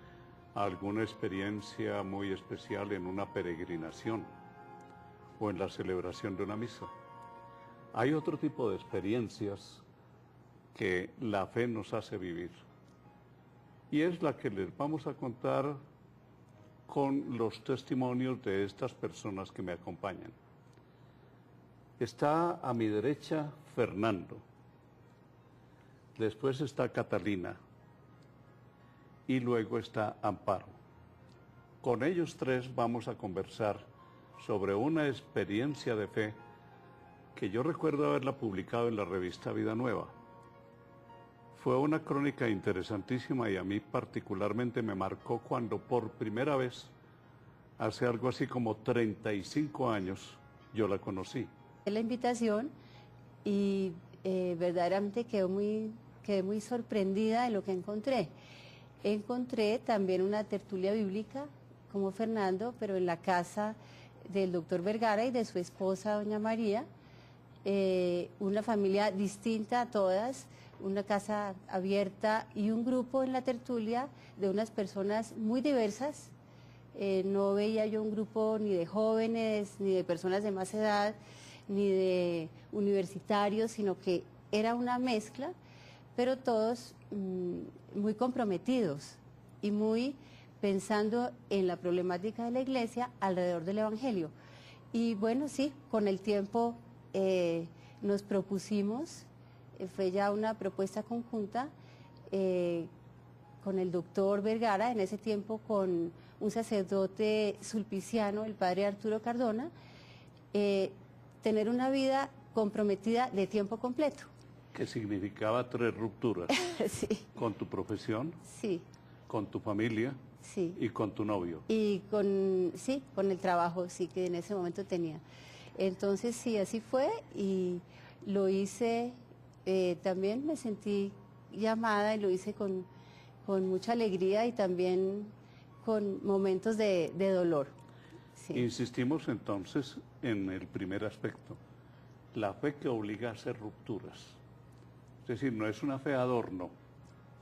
[SPEAKER 3] a alguna experiencia muy especial en una peregrinación o en la celebración de una misa. Hay otro tipo de experiencias que la fe nos hace vivir. Y es la que les vamos a contar con los testimonios de estas personas que me acompañan. Está a mi derecha Fernando, después está Catalina y luego está Amparo. Con ellos tres vamos a conversar sobre una experiencia de fe que yo recuerdo haberla publicado en la revista Vida Nueva. Fue una crónica interesantísima y a mí particularmente me marcó cuando por primera vez, hace algo así como 35 años, yo la conocí.
[SPEAKER 5] La invitación y verdaderamente quedé muy sorprendida de lo que encontré. Encontré también una tertulia bíblica como Fernando, pero en la casa del doctor Vergara y de su esposa, doña María, una familia distinta a todas, una casa abierta y un grupo en la tertulia de unas personas muy diversas. No veía yo un grupo ni de jóvenes, ni de personas de más edad, ni de universitarios, sino que era una mezcla, pero todos muy comprometidos y muy pensando en la problemática de la iglesia alrededor del Evangelio. Y bueno, sí, con el tiempo nos propusimos, fue ya una propuesta conjunta con el doctor Vergara, en ese tiempo con un sacerdote sulpiciano, el padre Arturo Cardona, tener una vida comprometida de tiempo completo.
[SPEAKER 3] Que significaba 3 rupturas.
[SPEAKER 5] Sí.
[SPEAKER 3] Con tu profesión,
[SPEAKER 5] Sí.
[SPEAKER 3] con tu familia,
[SPEAKER 5] Sí.
[SPEAKER 3] y con tu novio.
[SPEAKER 5] Y con el trabajo, sí, que en ese momento tenía. Entonces, sí, así fue y lo hice, también me sentí llamada y lo hice con mucha alegría y también con momentos de dolor. Sí.
[SPEAKER 3] Insistimos entonces en el primer aspecto, la fe que obliga a hacer rupturas. Es decir, no es una fe adorno,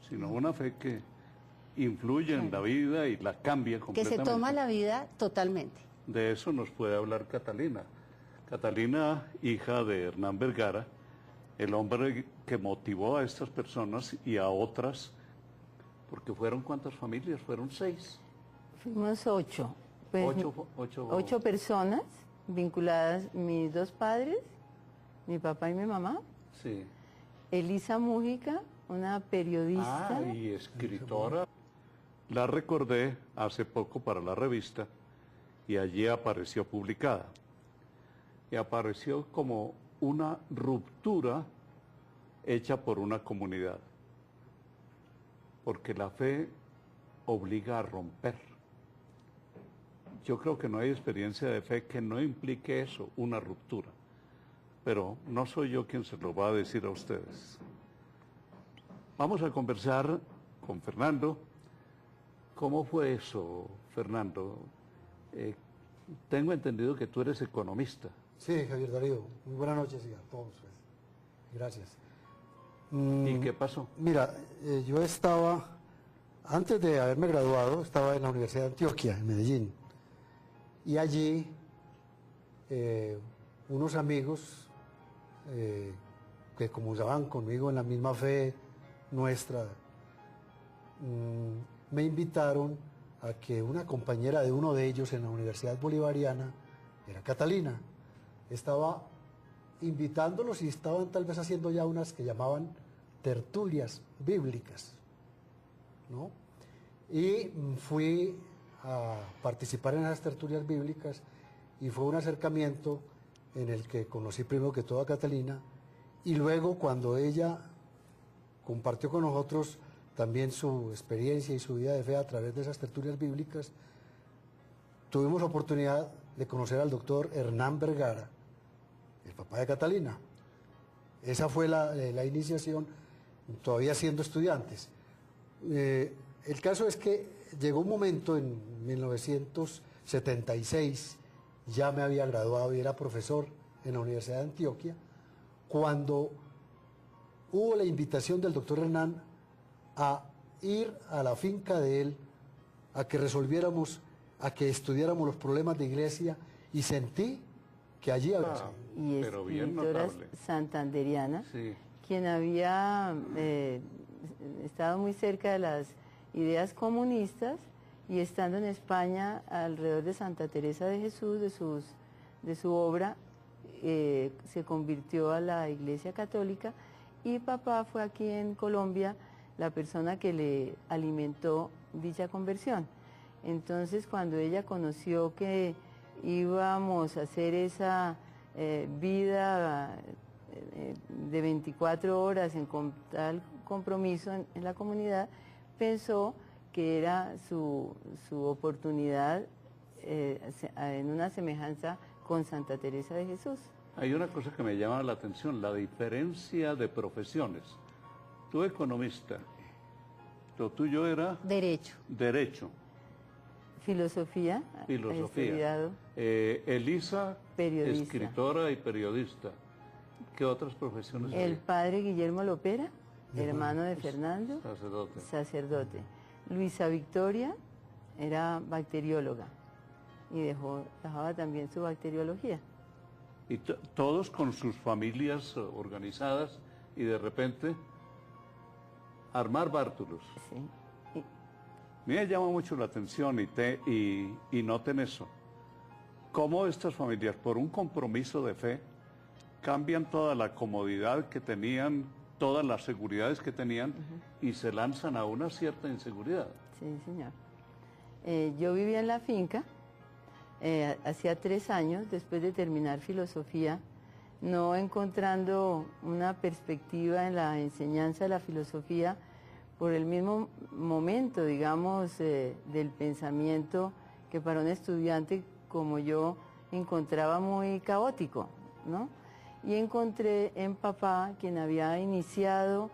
[SPEAKER 3] sino una fe que influye en la vida y la cambia
[SPEAKER 5] Que
[SPEAKER 3] completamente.
[SPEAKER 5] se toma la vida totalmente.
[SPEAKER 3] De eso nos puede hablar Catalina. Catalina, hija de Hernán Vergara, el hombre que motivó a estas personas y a otras, porque fueron ¿cuántas familias? Fueron 6.
[SPEAKER 6] Fuimos 8. Pues, 8 personas vinculadas, mis 2 padres, mi papá y mi mamá.
[SPEAKER 3] Sí.
[SPEAKER 6] Elisa Mújica, una periodista.
[SPEAKER 3] Y escritora. La recordé hace poco para la revista y allí apareció publicada. Y apareció como una ruptura hecha por una comunidad. Porque la fe obliga a romper. Yo creo que no hay experiencia de fe que no implique eso, una ruptura. Pero no soy yo quien se lo va a decir a ustedes. Vamos a conversar con Fernando. ¿Cómo fue eso, Fernando? Tengo entendido que tú eres economista.
[SPEAKER 4] Sí, Javier Darío. Muy buenas noches y a todos. Pues. Gracias.
[SPEAKER 3] ¿Y qué pasó?
[SPEAKER 4] Mira, yo estaba, antes de haberme graduado, estaba en la Universidad de Antioquia, en Medellín. Y allí, unos amigos que comulgaban conmigo en la misma fe nuestra, me invitaron a que una compañera de uno de ellos en la Universidad Bolivariana, era Catalina, estaba invitándolos y estaban tal vez haciendo ya unas que llamaban tertulias bíblicas, ¿no? Y fui a participar en esas tertulias bíblicas y fue un acercamiento en el que conocí primero que todo a Catalina y luego cuando ella compartió con nosotros también su experiencia y su vida de fe a través de esas tertulias bíblicas, tuvimos oportunidad de conocer al doctor Hernán Vergara, el papá de Catalina. Esa fue la iniciación, todavía siendo estudiantes. El caso es que llegó un momento en 1976, ya me había graduado y era profesor en la Universidad de Antioquia, cuando hubo la invitación del doctor Hernán a ir a la finca de él, a que resolviéramos, a que estudiáramos los problemas de iglesia y sentí que allí había...
[SPEAKER 6] Y
[SPEAKER 3] pero bien
[SPEAKER 6] escritora
[SPEAKER 3] notable.
[SPEAKER 6] santanderiana,
[SPEAKER 3] Sí.
[SPEAKER 6] quien había estado muy cerca de las ideas comunistas y estando en España alrededor de Santa Teresa de Jesús, de su obra, se convirtió a la Iglesia Católica y papá fue aquí en Colombia la persona que le alimentó dicha conversión. Entonces cuando ella conoció que íbamos a hacer esa vida de 24 horas en tal compromiso en la comunidad, pensó que era su oportunidad en una semejanza con Santa Teresa de Jesús.
[SPEAKER 3] Hay una cosa que me llama la atención, la diferencia de profesiones. Tú economista, lo tuyo era
[SPEAKER 5] Derecho.
[SPEAKER 3] derecho.
[SPEAKER 6] Filosofía. He
[SPEAKER 3] Filosofía.
[SPEAKER 6] estudiado.
[SPEAKER 3] Elisa,
[SPEAKER 6] Periodista.
[SPEAKER 3] escritora y periodista. ¿Qué otras profesiones
[SPEAKER 6] El
[SPEAKER 3] hay?
[SPEAKER 6] padre Guillermo Lopera, hermano de Fernando,
[SPEAKER 3] Sacerdote.
[SPEAKER 6] sacerdote. Luisa Victoria era bacterióloga y dejaba también su bacteriología.
[SPEAKER 3] Y todos con sus familias organizadas y de repente armar bártulos.
[SPEAKER 6] Sí.
[SPEAKER 3] Me llama mucho la atención y noten eso. Cómo estas familias, por un compromiso de fe, cambian toda la comodidad que tenían, todas las seguridades que tenían y se lanzan a una cierta inseguridad.
[SPEAKER 6] Sí, señor. Yo vivía en la finca, hacía 3 años, después de terminar filosofía, no encontrando una perspectiva en la enseñanza de la filosofía por el mismo momento, digamos, del pensamiento que para un estudiante como yo encontraba muy caótico, ¿no? Y encontré en papá, quien había iniciado